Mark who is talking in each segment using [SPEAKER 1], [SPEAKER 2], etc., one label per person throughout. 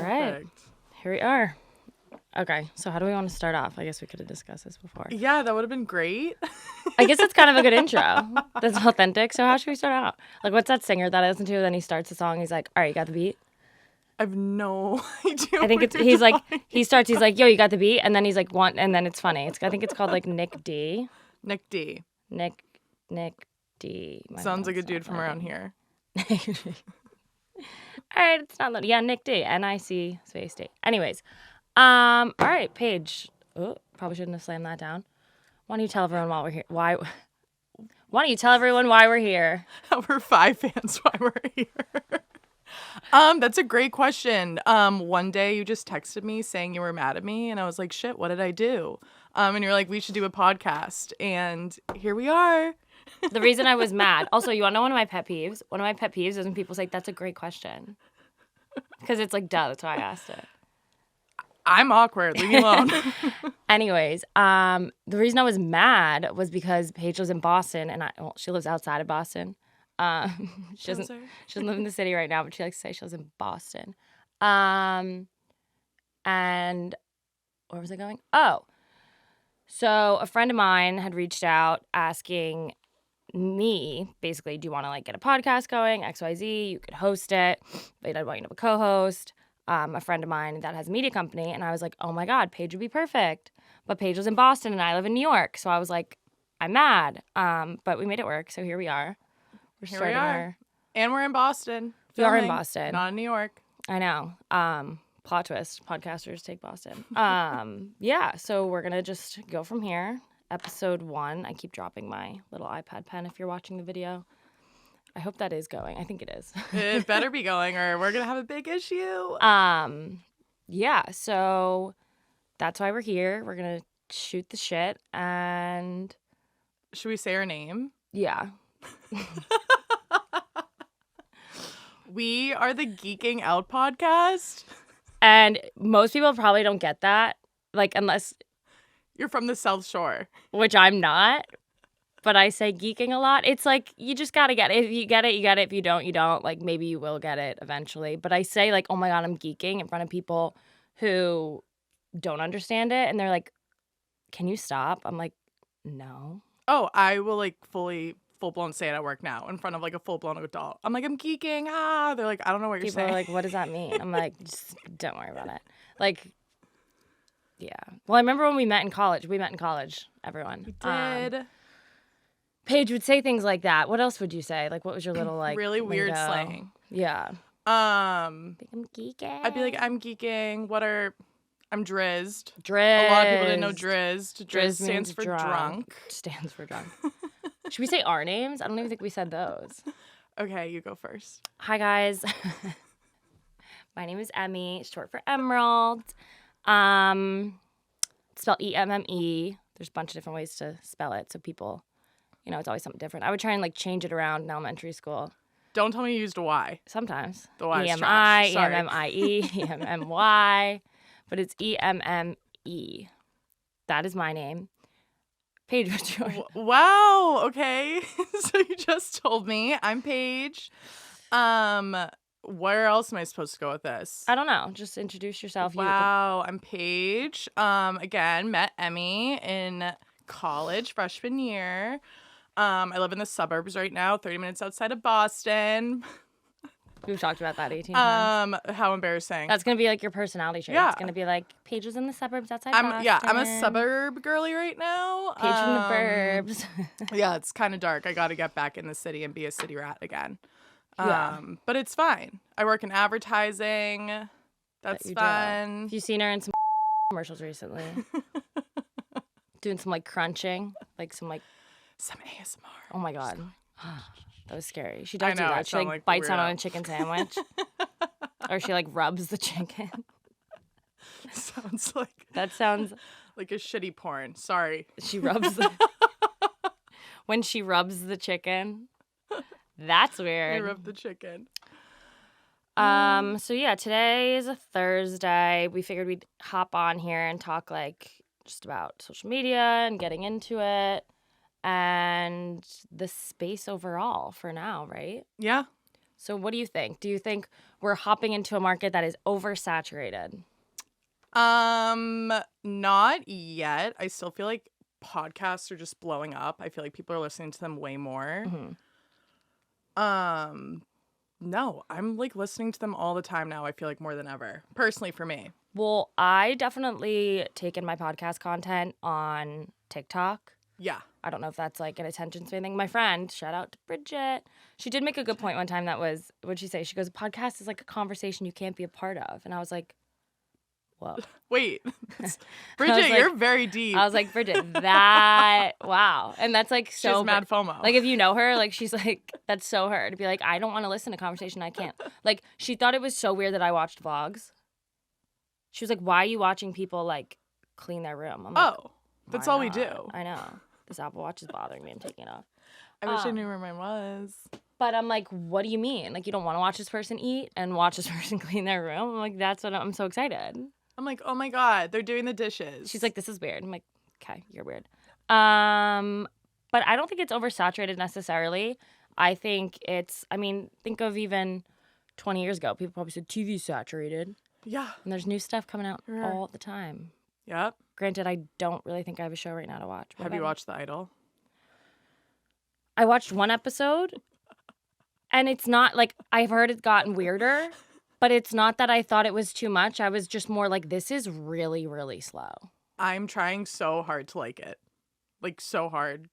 [SPEAKER 1] right. Here we are. Okay, so how do we want to start off? I guess we could have discussed this before.
[SPEAKER 2] Yeah, that would have been great.
[SPEAKER 1] I guess it's kind of a good intro. That's authentic. So how should we start out? Like, what's that singer that I listen to? Then he starts the song. He's like, all right, you got the beat?
[SPEAKER 2] I have no idea.
[SPEAKER 1] I think he's like, yo, you got the beat? And then he's like, and then it's funny. I think it's called like Nick D.
[SPEAKER 2] Nick D.
[SPEAKER 1] Nick D.
[SPEAKER 2] Sounds like a dude from around here.
[SPEAKER 1] All right, it's not that. Yeah, Nick D. N-I-C space D. Anyways, all right, Paige. Oh, probably shouldn't have slammed that down. Why don't you tell everyone why we're here? Why don't you tell everyone why we're here?
[SPEAKER 2] We're 5 fans why we're here. That's a great question. One day you just texted me saying you were mad at me, and I was like, shit, what did I do? And you're like, we should do a podcast, and here we are.
[SPEAKER 1] The reason I was mad. Also, you want to know one of my pet peeves? One of my pet peeves is when people say, that's a great question. Because it's like, duh, that's why I asked it.
[SPEAKER 2] I'm awkward. Leave me alone.
[SPEAKER 1] Anyways, the reason I was mad was because Paige lives in Boston, and she lives outside of Boston. She doesn't live in the city right now, but she likes to say she lives in Boston. And where was I going? Oh, so a friend of mine had reached out asking me, basically, do you want to like get a podcast going, XYZ? You could host it, but I'd want you to have a co-host. A friend of mine that has a media company, and I was like, oh my God, Paige would be perfect. But Paige was in Boston, and I live in New York, so I was like, I'm mad. But we made it work, so here we are.
[SPEAKER 2] Here we are. And we're in Boston.
[SPEAKER 1] We are in Boston.
[SPEAKER 2] Not in New York.
[SPEAKER 1] I know. Plot twist, podcasters take Boston. Yeah, so we're going to just go from here. Episode 1. I keep dropping my little iPad pen if you're watching the video. I hope that is going. I think it is.
[SPEAKER 2] It better be going, or we're going to have a big issue.
[SPEAKER 1] Yeah, so that's why we're here. We're going to shoot the shit, and...
[SPEAKER 2] Should we say our name?
[SPEAKER 1] Yeah.
[SPEAKER 2] We are the Geeking Out Podcast.
[SPEAKER 1] And most people probably don't get that, like, unless...
[SPEAKER 2] You're from the South Shore.
[SPEAKER 1] Which I'm not, but I say geeking a lot. It's like, you just got to get it. If you get it, you get it. If you don't, you don't. Like, maybe you will get it eventually. But I say, like, oh my God, I'm geeking in front of people who don't understand it. And they're like, can you stop? I'm like, no.
[SPEAKER 2] Oh, I will, like, full-blown say it at work now in front of, like, a full-blown adult. I'm like, I'm geeking. They're like, I don't know what you're saying.
[SPEAKER 1] People are like, what does that mean? I'm like, just don't worry about it. Like, yeah. Well, I remember when we met in college. We met in college, everyone.
[SPEAKER 2] We did.
[SPEAKER 1] Paige would say things like that. What else would you say? Like, what was your little, like,
[SPEAKER 2] really weird
[SPEAKER 1] lingo?
[SPEAKER 2] slang?
[SPEAKER 1] Yeah.
[SPEAKER 2] I'm
[SPEAKER 1] geeking.
[SPEAKER 2] I'd be like, I'm geeking. I'm drizzed.
[SPEAKER 1] Drizzed.
[SPEAKER 2] A lot of people didn't know drizzed.
[SPEAKER 1] Drizzt
[SPEAKER 2] stands for drunk.
[SPEAKER 1] Stands for drunk. Should we say our names? I don't even think we said those.
[SPEAKER 2] Okay, you go first.
[SPEAKER 1] Hi, guys. My name is Emme, short for Emerald. It's spelled E-M-M-E. There's a bunch of different ways to spell it, so people, it's always something different. I would try and, like, change it around in elementary school.
[SPEAKER 2] Don't tell me you used a Y.
[SPEAKER 1] Sometimes.
[SPEAKER 2] The Y is
[SPEAKER 1] E-M-I,
[SPEAKER 2] trash. Sorry.
[SPEAKER 1] E-M-M-I-E, E-M-M-Y. But it's E-M-M-E. That is my name. Paige, what's yours?
[SPEAKER 2] Wow. Okay. So you just told me. I'm Paige. Where else am I supposed to go with this?
[SPEAKER 1] I don't know. Just introduce yourself.
[SPEAKER 2] Wow. I'm Paige. Again, met Emme in college, freshman year. I live in the suburbs right now, 30 minutes outside of Boston.
[SPEAKER 1] We've talked about that 18 times.
[SPEAKER 2] How embarrassing.
[SPEAKER 1] That's going to be like your personality trait.
[SPEAKER 2] Yeah.
[SPEAKER 1] It's going to be like, Paige is in the suburbs outside Boston.
[SPEAKER 2] Yeah, I'm a suburb girly right now.
[SPEAKER 1] Paige from the burbs.
[SPEAKER 2] Yeah, it's kind of dark. I got to get back in the city and be a city rat again.
[SPEAKER 1] Yeah.
[SPEAKER 2] But it's fine. I work in advertising. That's fun.
[SPEAKER 1] Have you seen her in some commercials recently? Doing some, like, crunching. Like, some
[SPEAKER 2] ASMR.
[SPEAKER 1] Oh, my God. That was scary. She does do that. She, like, bites
[SPEAKER 2] weirdo.
[SPEAKER 1] down on a chicken sandwich. Or she, like, rubs the chicken.
[SPEAKER 2] Sounds like...
[SPEAKER 1] That sounds...
[SPEAKER 2] like a shitty porn. Sorry.
[SPEAKER 1] She rubs the... When she rubs the chicken. That's weird.
[SPEAKER 2] I rub the chicken.
[SPEAKER 1] So, yeah, today is a Thursday. We figured we'd hop on here and talk, like, just about social media and getting into it. And the space overall for now, right?
[SPEAKER 2] Yeah.
[SPEAKER 1] So what do you think? Do you think we're hopping into a market that is oversaturated?
[SPEAKER 2] Not yet. I still feel like podcasts are just blowing up. I feel like people are listening to them way more.
[SPEAKER 1] Mm-hmm.
[SPEAKER 2] No, I'm like listening to them all the time now. I feel like more than ever. Personally for me.
[SPEAKER 1] Well, I definitely take in my podcast content on TikTok.
[SPEAKER 2] Yeah.
[SPEAKER 1] I don't know if that's like an attention span thing. My friend, shout out to Bridget, she did make a good point one time that was, what'd she say? She goes, a podcast is like a conversation you can't be a part of. And I was like, whoa.
[SPEAKER 2] Wait. Bridget,
[SPEAKER 1] like-
[SPEAKER 2] you're very deep.
[SPEAKER 1] I was like, Bridget, that, wow. And that's like so.
[SPEAKER 2] She's mad FOMO.
[SPEAKER 1] Like, if you know her, like, she's like, that's so her. To be like, I don't want to listen to conversation I can't. Like, she thought it was so weird that I watched vlogs. She was like, why are you watching people, like, clean their room? I'm like,
[SPEAKER 2] that's
[SPEAKER 1] why
[SPEAKER 2] all we
[SPEAKER 1] not?
[SPEAKER 2] do.
[SPEAKER 1] I know. This Apple Watch is bothering me. I'm taking it off.
[SPEAKER 2] I wish I knew where mine was.
[SPEAKER 1] But I'm like, what do you mean? Like, you don't want to watch this person eat and watch this person clean their room? I'm like, that's what I'm so excited.
[SPEAKER 2] I'm like, oh my God, they're doing the dishes.
[SPEAKER 1] She's like, this is weird. I'm like, okay, you're weird. But I don't think it's oversaturated necessarily. I think it's, I mean, think of even 20 years ago. People probably said TV's saturated.
[SPEAKER 2] Yeah.
[SPEAKER 1] And there's new stuff coming out all the time.
[SPEAKER 2] Yep.
[SPEAKER 1] Granted, I don't really think I have a show right now to watch.
[SPEAKER 2] Have you watched The Idol?
[SPEAKER 1] I watched one episode, and it's not like, I've heard it's gotten weirder, but it's not that I thought it was too much. I was just more like, this is really, really slow.
[SPEAKER 2] I'm trying so hard to like it. Like, so hard.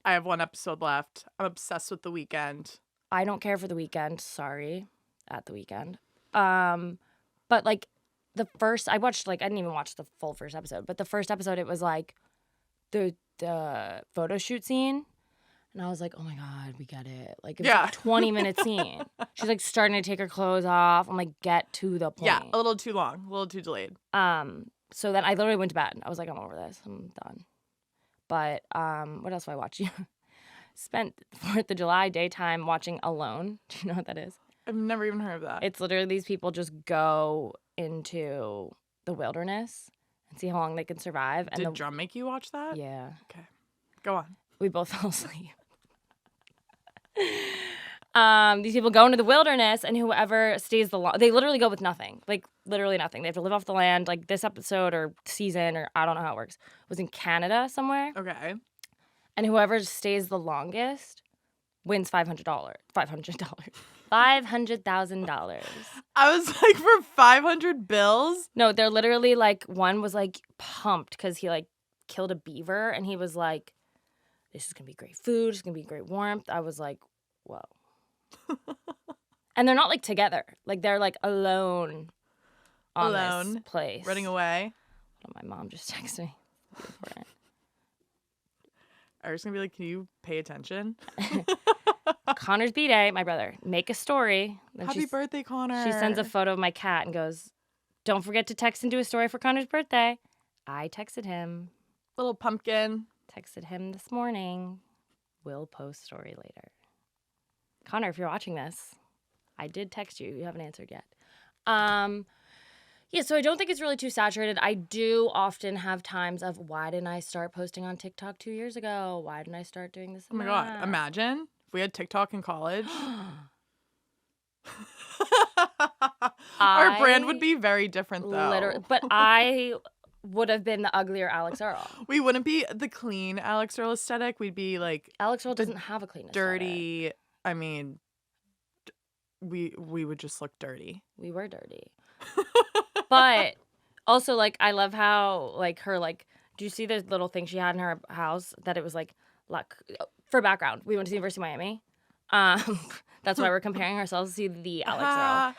[SPEAKER 2] I have one episode left. I'm obsessed with The Weeknd.
[SPEAKER 1] I don't care for The Weeknd. Sorry. At The Weeknd. But, like, the first, I watched, like, I didn't even watch the full first episode, but the first episode, it was, like, the photo shoot scene. And I was like, oh, my God, we get it. Like, it was like a 20-minute scene. She's, like, starting to take her clothes off. I'm like, get to the point.
[SPEAKER 2] Yeah, a little too long. A little too delayed.
[SPEAKER 1] So then I literally went to bed. I was like, I'm over this. I'm done. But what else do I watch? Spent 4th of July daytime watching Alone. Do you know what that is?
[SPEAKER 2] I've never even heard of that.
[SPEAKER 1] It's literally these people just go into the wilderness and see how long they can survive. And
[SPEAKER 2] Did Drum make you watch that?
[SPEAKER 1] Yeah.
[SPEAKER 2] Okay. Go on.
[SPEAKER 1] We both fell asleep. These people go into the wilderness, and whoever stays they literally go with nothing. Like, literally nothing. They have to live off the land. Like, this episode or season, or I don't know how it works, was in Canada somewhere.
[SPEAKER 2] Okay.
[SPEAKER 1] And whoever stays the longest wins $500. $500,000.
[SPEAKER 2] I was like, for 500 bills?
[SPEAKER 1] No, they're literally like, one was like pumped because he like killed a beaver, and he was like, this is going to be great food. It's going to be great warmth. I was like, whoa. And they're not like together. Like, they're like alone on this place.
[SPEAKER 2] Running away.
[SPEAKER 1] My mom just texted me. Important.
[SPEAKER 2] I was going to be like, can you pay attention?
[SPEAKER 1] Connor's B-Day, my brother, make a story. Then
[SPEAKER 2] Happy birthday, Connor.
[SPEAKER 1] She sends a photo of my cat and goes, don't forget to text and do a story for Connor's birthday. I texted him.
[SPEAKER 2] Little pumpkin.
[SPEAKER 1] Texted him this morning. We'll post story later. Connor, if you're watching this, I did text you. You haven't answered yet. Yeah, so I don't think it's really too saturated. I do often have times of, why didn't I start posting on TikTok 2 years ago? Why didn't I start doing this?
[SPEAKER 2] Oh my God. Imagine if we had TikTok in college. Our brand would be very different, though.
[SPEAKER 1] But I would have been the uglier Alex Earl.
[SPEAKER 2] We wouldn't be the clean Alex Earl aesthetic. We'd be like
[SPEAKER 1] Alex Earl doesn't have a clean
[SPEAKER 2] dirty. I mean, we would just look dirty.
[SPEAKER 1] We were dirty. But also, like, I love how, like, her, like, do you see the little thing she had in her house that it was like for background, we went to the University of Miami. That's why we're comparing ourselves to the Alex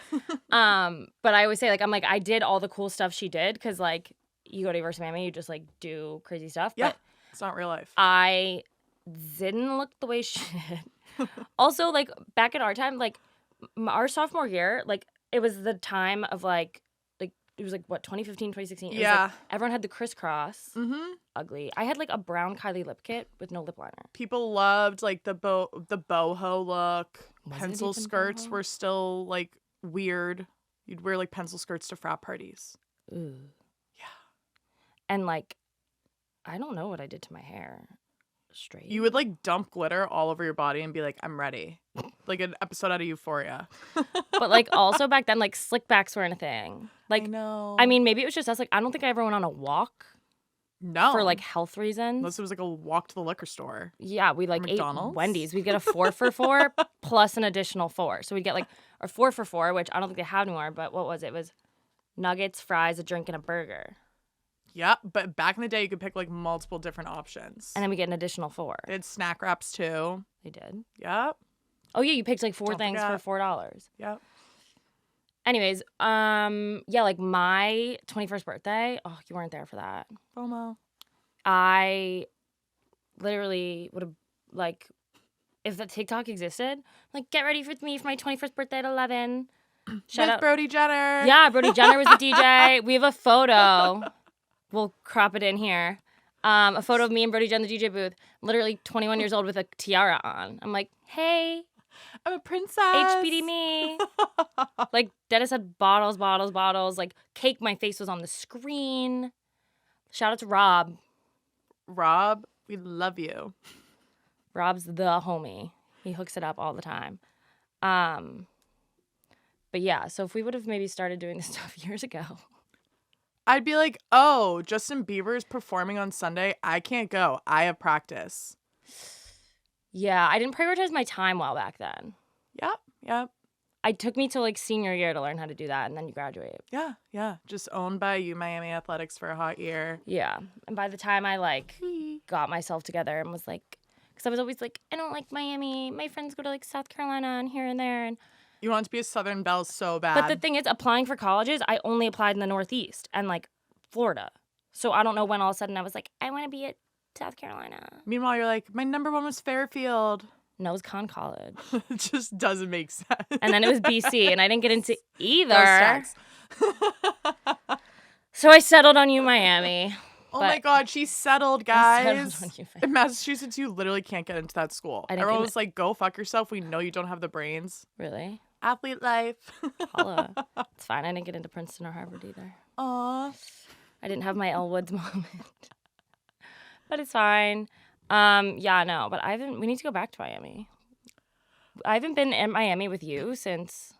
[SPEAKER 1] Earl. But I always say, like, I'm like, I did all the cool stuff she did, because, like, you go to University of Miami, you just, like, do crazy stuff.
[SPEAKER 2] Yeah,
[SPEAKER 1] but
[SPEAKER 2] it's not real life.
[SPEAKER 1] I didn't look the way she did. Also, like, back in our time, like, our sophomore year, like, it was the time of, like, it was, like, what, 2015, 2016? It was, like, everyone had the crisscross.
[SPEAKER 2] Mm-hmm.
[SPEAKER 1] Ugly. I had, like, a brown Kylie lip kit with no lip liner.
[SPEAKER 2] People loved, like, the boho look. Pencil skirts
[SPEAKER 1] boho?
[SPEAKER 2] were still, like, weird. You'd wear, like, pencil skirts to frat parties.
[SPEAKER 1] Ooh.
[SPEAKER 2] Yeah.
[SPEAKER 1] And, like, I don't know what I did to my hair. straight.
[SPEAKER 2] You would like dump glitter all over your body and be like, I'm ready. Like an episode out of Euphoria.
[SPEAKER 1] But like also back then, like slick backs weren't a thing. Like,
[SPEAKER 2] I know.
[SPEAKER 1] I mean, maybe it was just us. Like, I don't think I ever went on a walk.
[SPEAKER 2] No.
[SPEAKER 1] For like health reasons.
[SPEAKER 2] Unless it was like a walk to the liquor store.
[SPEAKER 1] Yeah, we like ate
[SPEAKER 2] McDonald's?
[SPEAKER 1] Wendy's. We'd get a 4 for $4 plus an additional 4. So we'd get like a 4 for $4, which I don't think they have anymore. But what was it? It was nuggets, fries, a drink, and a burger.
[SPEAKER 2] Yeah, but back in the day, you could pick like multiple different options.
[SPEAKER 1] And then we get an additional 4.
[SPEAKER 2] They had snack wraps too.
[SPEAKER 1] They did.
[SPEAKER 2] Yep.
[SPEAKER 1] Oh yeah, you picked like 4
[SPEAKER 2] Don't
[SPEAKER 1] things
[SPEAKER 2] forget.
[SPEAKER 1] for $4.
[SPEAKER 2] Yep.
[SPEAKER 1] Anyways, yeah, like my 21st birthday. Oh, you weren't there for that.
[SPEAKER 2] FOMO.
[SPEAKER 1] I literally would have, like, if the TikTok existed, like, get ready with me for my 21st birthday at 11. Shout
[SPEAKER 2] With
[SPEAKER 1] out.
[SPEAKER 2] Brody Jenner.
[SPEAKER 1] Yeah, Brody Jenner was the DJ. We have a photo. We'll crop it in here. A photo of me and Brody Jenner in the DJ booth, literally 21 years old with a tiara on. I'm like, hey,
[SPEAKER 2] I'm a princess.
[SPEAKER 1] HBD me. Like, Dennis had bottles. Like, cake, my face was on the screen. Shout out to Rob.
[SPEAKER 2] Rob, we love you.
[SPEAKER 1] Rob's the homie. He hooks it up all the time. But yeah, so if we would have maybe started doing this stuff years ago.
[SPEAKER 2] I'd be like, oh, Justin Bieber's performing on Sunday. I can't go. I have practice.
[SPEAKER 1] Yeah, I didn't prioritize my time well back then.
[SPEAKER 2] Yep.
[SPEAKER 1] It took me till like senior year to learn how to do that, and then you graduate.
[SPEAKER 2] Yeah. Just owned by Miami Athletics for a hot year.
[SPEAKER 1] Yeah, and by the time I like got myself together and was like, because I was always like, I don't like Miami. My friends go to like South Carolina and here and there, and
[SPEAKER 2] You want to be a Southern Belle so bad.
[SPEAKER 1] but the thing is, applying for colleges, I only applied in the Northeast and like Florida. So I don't know when all of a sudden I was like, I want to be at South Carolina.
[SPEAKER 2] Meanwhile, you're like, my number one was Fairfield.
[SPEAKER 1] No, it was Con College.
[SPEAKER 2] It just doesn't make sense.
[SPEAKER 1] And then it was BC, and I didn't get into
[SPEAKER 2] Go
[SPEAKER 1] either.
[SPEAKER 2] Stacks.
[SPEAKER 1] So I settled on Miami.
[SPEAKER 2] Oh my God, she settled, guys.
[SPEAKER 1] settled on
[SPEAKER 2] In Massachusetts, you literally can't get into that school.
[SPEAKER 1] I didn't
[SPEAKER 2] Everyone
[SPEAKER 1] get
[SPEAKER 2] was like, go fuck yourself. We know you don't have the brains.
[SPEAKER 1] Really?
[SPEAKER 2] Athlete life.
[SPEAKER 1] Holla. It's fine. I didn't get into Princeton or Harvard either.
[SPEAKER 2] Aw.
[SPEAKER 1] I didn't have my Elle Woods moment. But it's fine. Yeah, no, but we need to go back to Miami. I haven't been in Miami with you since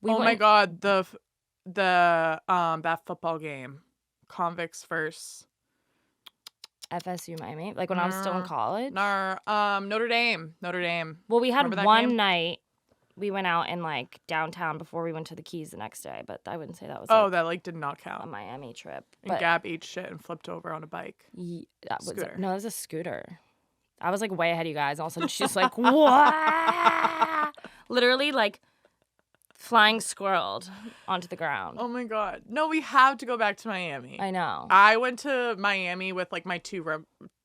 [SPEAKER 2] My God, the that football game. Convicts versus
[SPEAKER 1] FSU Miami, like when I was still in college.
[SPEAKER 2] Notre Dame.
[SPEAKER 1] Well, we had
[SPEAKER 2] Remember that
[SPEAKER 1] one
[SPEAKER 2] game?
[SPEAKER 1] night we went out in like downtown before we went to the Keys the next day, but I wouldn't say that was
[SPEAKER 2] That like did not
[SPEAKER 1] a
[SPEAKER 2] count.
[SPEAKER 1] Miami trip.
[SPEAKER 2] And
[SPEAKER 1] But
[SPEAKER 2] Gab ate shit and flipped over on a bike.
[SPEAKER 1] that was
[SPEAKER 2] Scooter.
[SPEAKER 1] no, it was a scooter. I was like way ahead of you guys. And all of a sudden she's like, what? Literally like flying squirreled onto the ground.
[SPEAKER 2] Oh my God. No, we have to go back to Miami.
[SPEAKER 1] I know.
[SPEAKER 2] I went to Miami with like my two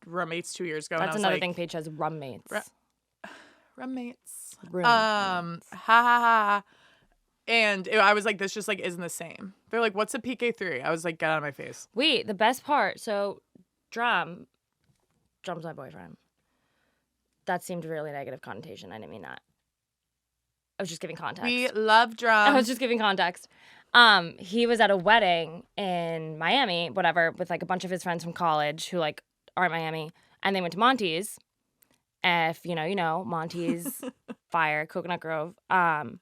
[SPEAKER 2] roommates 2 years ago.
[SPEAKER 1] That's
[SPEAKER 2] and I was
[SPEAKER 1] another
[SPEAKER 2] like,
[SPEAKER 1] thing Paige has, roommates.
[SPEAKER 2] Roommates.
[SPEAKER 1] Roommates.
[SPEAKER 2] Ha ha ha. And I was like, this just like isn't the same. They're like, what's a PK3? I was like, get out of my face.
[SPEAKER 1] Wait, the best part. So Drum's my boyfriend. That seemed a really negative connotation. I didn't mean that. I was just giving context.
[SPEAKER 2] We love Drum.
[SPEAKER 1] I was just giving context. He was at a wedding in Miami, whatever, with like a bunch of his friends from college who like are in Miami, and they went to Monty's. If you know, Monty's Fire, Coconut Grove. And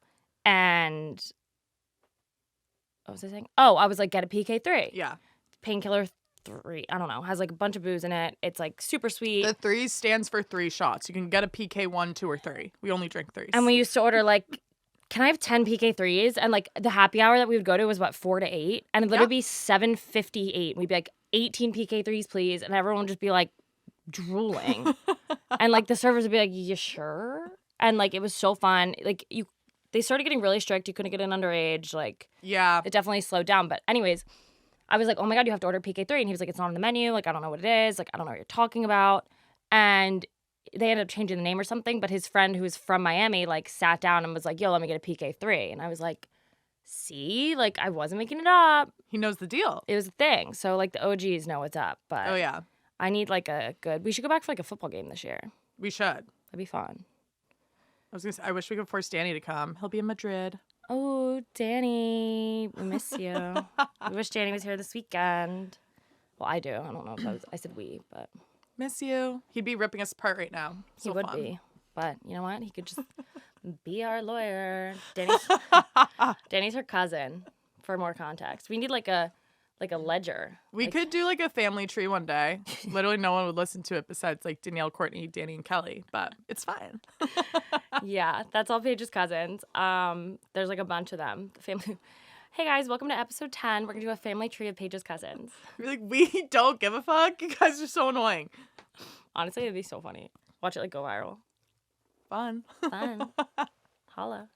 [SPEAKER 1] what was I saying? Oh, I was like, get a PK3.
[SPEAKER 2] Yeah.
[SPEAKER 1] Painkiller 3. I don't know. Has like a bunch of booze in it. It's like super sweet.
[SPEAKER 2] The 3 stands for 3 shots. You can get a PK 1, 2, or 3. We only drink 3s.
[SPEAKER 1] And we used to order like, can I have 10 PK3s? And like the happy hour that we would go to was what, 4 to 8? And it'd literally be 7:58. We'd be like, 18 PK3s, please. And everyone would just be like drooling. And like the servers would be like, you sure? And like it was so fun. Like they started getting really strict. You couldn't get in underage. Like
[SPEAKER 2] yeah.
[SPEAKER 1] it definitely slowed down. But anyways, I was like, oh my God, you have to order PK3. And he was like, it's not on the menu. Like, I don't know what it is. Like, I don't know what you're talking about. And they ended up changing the name or something. But his friend who was from Miami, like, sat down and was like, yo, let me get a PK3. And I was like, see? Like, I wasn't making it up.
[SPEAKER 2] He knows the deal.
[SPEAKER 1] It was a thing. So, like, the OGs know what's up. But
[SPEAKER 2] Oh, yeah.
[SPEAKER 1] I need, like, we should go back for, like, a football game this year.
[SPEAKER 2] We should.
[SPEAKER 1] That'd be fun.
[SPEAKER 2] I was gonna say, I wish we could force Danny to come. He'll be in Madrid.
[SPEAKER 1] Oh, Danny, we miss you. We wish Danny was here this weekend. Well, I do. I don't know if I said we, but.
[SPEAKER 2] Miss you. He'd be ripping us apart right now.
[SPEAKER 1] He
[SPEAKER 2] So
[SPEAKER 1] would
[SPEAKER 2] fun.
[SPEAKER 1] be. But you know what? He could just be our lawyer. Danny's her cousin, for more context. We need like a ledger.
[SPEAKER 2] We could do like a family tree one day. Literally no one would listen to it besides like Danielle, Courtney, Danny, and Kelly. But it's fine.
[SPEAKER 1] Yeah, that's all Paige's cousins. There's like a bunch of them. The family. Hey guys, welcome to episode 10. We're gonna do a family tree of Paige's cousins.
[SPEAKER 2] We're like, we don't give a fuck. You guys are so annoying.
[SPEAKER 1] Honestly, it'd be so funny. Watch it like go viral.
[SPEAKER 2] Fun.
[SPEAKER 1] Holla.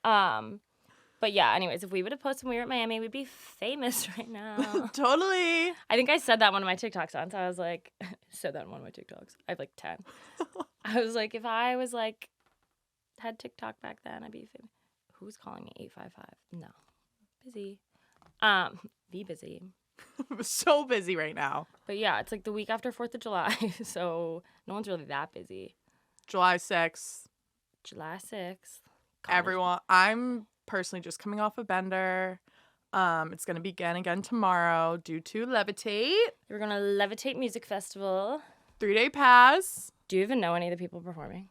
[SPEAKER 1] But yeah, anyways, if we would have posted when we were at Miami, we'd be famous right now.
[SPEAKER 2] Totally.
[SPEAKER 1] I think I said that in one of my TikToks once. I was like, said that in one of my TikToks. I have like 10. I was like, if I was like, had TikTok back then, I'd be famous. Who's calling me 855? No. Busy. Be busy.
[SPEAKER 2] I'm so busy right now.
[SPEAKER 1] But yeah, it's like the week after 4th of July, so no one's really that busy.
[SPEAKER 2] July 6th.
[SPEAKER 1] July 6th.
[SPEAKER 2] Everyone, I'm personally just coming off a bender. It's going to begin again tomorrow due to Levitate.
[SPEAKER 1] We're going to Levitate Music Festival.
[SPEAKER 2] 3-day pass.
[SPEAKER 1] Do you even know any of the people performing?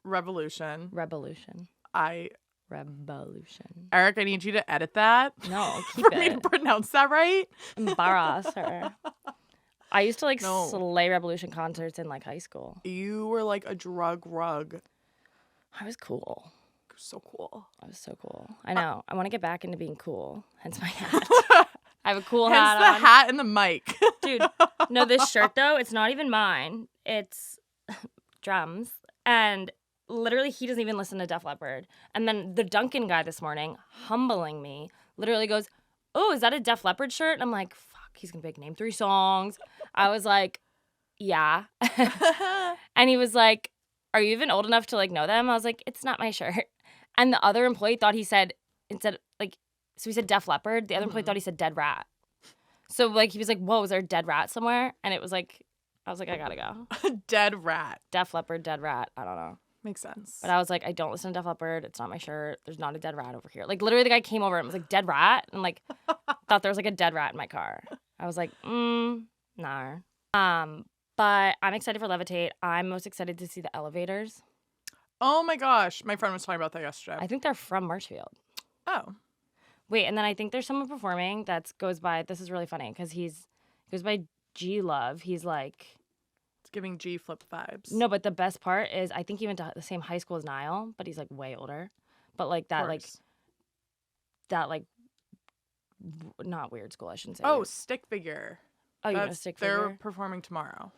[SPEAKER 2] Revolution.
[SPEAKER 1] Revolution. Revolution.
[SPEAKER 2] Eric, I need you to edit that.
[SPEAKER 1] No, keep
[SPEAKER 2] for
[SPEAKER 1] it.
[SPEAKER 2] me to pronounce that right.
[SPEAKER 1] Embarrass her. I used to like
[SPEAKER 2] No.
[SPEAKER 1] slay Revolution concerts in like high school.
[SPEAKER 2] You were like a drug rug.
[SPEAKER 1] I was cool.
[SPEAKER 2] So cool.
[SPEAKER 1] I was so cool. I know. I want to get back into being cool. Hence my hat. I have a cool
[SPEAKER 2] Hence
[SPEAKER 1] hat
[SPEAKER 2] the
[SPEAKER 1] on.
[SPEAKER 2] hat and the mic.
[SPEAKER 1] Dude, no, this shirt though, it's not even mine. It's drums. And literally he doesn't even listen to Def Leppard. And then the Duncan guy this morning, humbling me, literally goes, "Oh, is that a Def Leppard shirt?" And I'm like, fuck, he's gonna be like, name 3 songs. I was like, yeah. And he was like, "Are you even old enough to like know them?" I was like, "It's not my shirt." And the other employee thought he said, instead, like, so he said Def Leppard. The other employee thought he said Dead Rat. So, like, he was like, "Whoa, is there a dead rat somewhere?" And it was like, I was like, I gotta go.
[SPEAKER 2] Dead rat.
[SPEAKER 1] Def Leppard, Dead Rat. I don't know.
[SPEAKER 2] Makes sense.
[SPEAKER 1] But I was like, I don't listen to Def Leppard. It's not my shirt. There's not a dead rat over here. Like, literally, the guy came over and was like, "Dead rat?" And, like, thought there was, like, a dead rat in my car. I was like, no. But I'm excited for Levitate. I'm most excited to see the Elevators.
[SPEAKER 2] Oh my gosh. My friend was talking about that yesterday.
[SPEAKER 1] I think they're from Marshfield.
[SPEAKER 2] Oh.
[SPEAKER 1] Wait, and then I think there's someone performing that goes by, this is really funny, because goes by G Love. He's like,
[SPEAKER 2] It's giving G Flip vibes.
[SPEAKER 1] no, but the best part is I think he went to the same high school as Niall, but he's like way older. But like that, not weird school, I shouldn't say.
[SPEAKER 2] Oh,
[SPEAKER 1] weird.
[SPEAKER 2] Stick Figure.
[SPEAKER 1] Oh, you know Stick
[SPEAKER 2] They're
[SPEAKER 1] Figure?
[SPEAKER 2] performing tomorrow.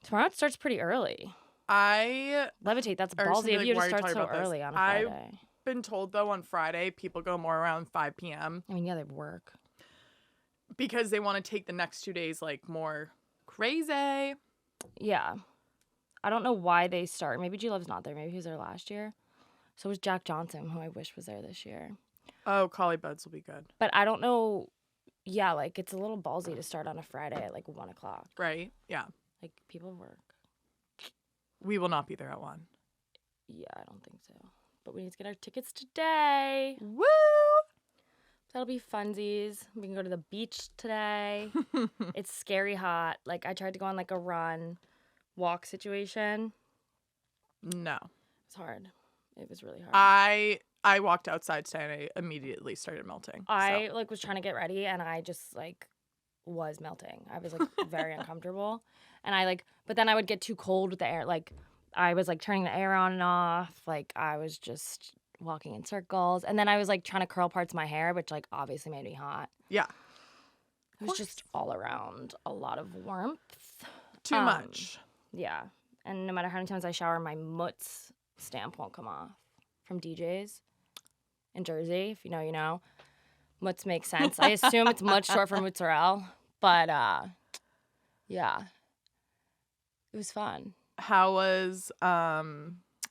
[SPEAKER 1] Tomorrow it starts pretty early.
[SPEAKER 2] I
[SPEAKER 1] Levitate, that's
[SPEAKER 2] Or
[SPEAKER 1] ballsy
[SPEAKER 2] something
[SPEAKER 1] of
[SPEAKER 2] like,
[SPEAKER 1] you to
[SPEAKER 2] why are you
[SPEAKER 1] start
[SPEAKER 2] talking
[SPEAKER 1] so
[SPEAKER 2] about this?
[SPEAKER 1] early on a Friday.
[SPEAKER 2] been told though on Friday people go more around 5 p.m.
[SPEAKER 1] I mean, yeah, they work.
[SPEAKER 2] because they want to take the next 2 days like more crazy.
[SPEAKER 1] Yeah. I don't know why they start. Maybe G Love's not there. Maybe he was there last year. So was Jack Johnson, who I wish was there this year.
[SPEAKER 2] Oh, Collie Buds will be good.
[SPEAKER 1] But I don't know. Yeah, like it's a little ballsy to start on a Friday at like 1 o'clock.
[SPEAKER 2] Right? Yeah.
[SPEAKER 1] Like people work.
[SPEAKER 2] We will not be there at 1.
[SPEAKER 1] Yeah, I don't think so. But we need to get our tickets today.
[SPEAKER 2] Woo!
[SPEAKER 1] That'll be funsies. We can go to the beach today. It's scary hot. Like I tried to go on like a walk situation.
[SPEAKER 2] No.
[SPEAKER 1] It's hard. It was really hard.
[SPEAKER 2] I walked outside today and I immediately started melting.
[SPEAKER 1] I like was trying to get ready and I just like was melting. I was like very uncomfortable. And I like, but then I would get too cold with the air. Like I was like turning the air on and off. Like I was just walking in circles. And then I was like trying to curl parts of my hair, which like obviously made me hot.
[SPEAKER 2] Yeah.
[SPEAKER 1] It was just all around a lot of warmth.
[SPEAKER 2] Too much.
[SPEAKER 1] Yeah. And no matter how many times I shower, my Mutz stamp won't come off from DJs in Jersey. If you know, you know. Mutz makes sense. I assume it's much short for mozzarella. But yeah. It was fun.
[SPEAKER 2] How was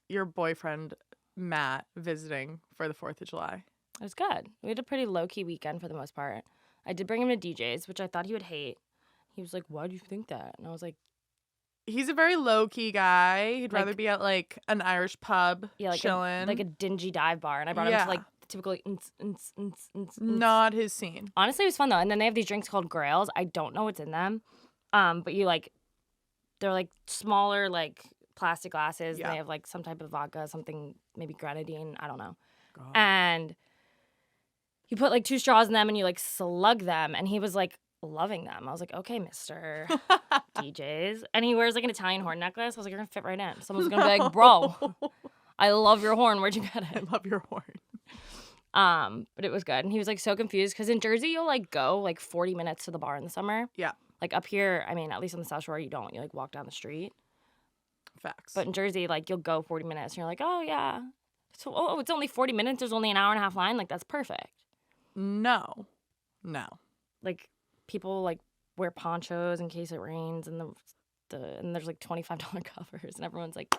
[SPEAKER 2] your boyfriend Matt visiting for the 4th of July?
[SPEAKER 1] It was good. We had a pretty low-key weekend for the most part. I did bring him to DJs, which I thought he would hate. He was like, "Why do you think that?" And I was like,
[SPEAKER 2] He's a very low-key guy. He'd
[SPEAKER 1] Like-
[SPEAKER 2] rather be at like an Irish pub
[SPEAKER 1] "Yeah, like
[SPEAKER 2] chilling.
[SPEAKER 1] like a dingy dive bar." And I brought him
[SPEAKER 2] Yeah.
[SPEAKER 1] to like typically
[SPEAKER 2] Not his scene.
[SPEAKER 1] Honestly, it was fun though. And then they have these drinks called Grails. I don't know what's in them. But you like, they're like smaller like plastic glasses.
[SPEAKER 2] Yeah.
[SPEAKER 1] And they have like some type of vodka, something maybe grenadine. I don't know.
[SPEAKER 2] God.
[SPEAKER 1] And you put like 2 straws in them and you like slug them. And he was like loving them. I was like, okay, Mr. DJs. And he wears like an Italian horn necklace. I was like, you're gonna fit right in. Someone's gonna be like, bro, I love your horn. Where'd you get
[SPEAKER 2] I
[SPEAKER 1] it?
[SPEAKER 2] love your horn.
[SPEAKER 1] But it was good. And he was like so confused because in Jersey you'll like go like 40 minutes to the bar in the summer.
[SPEAKER 2] Yeah.
[SPEAKER 1] Like up here, I mean, at least on the South Shore, you don't. You like walk down the street.
[SPEAKER 2] Facts.
[SPEAKER 1] But in Jersey, like you'll go 40 minutes and you're like, oh yeah. So it's only 40 minutes. There's only an hour and a half line. Like that's perfect.
[SPEAKER 2] No.
[SPEAKER 1] Like people like wear ponchos in case it rains and and there's like $25 covers and everyone's like,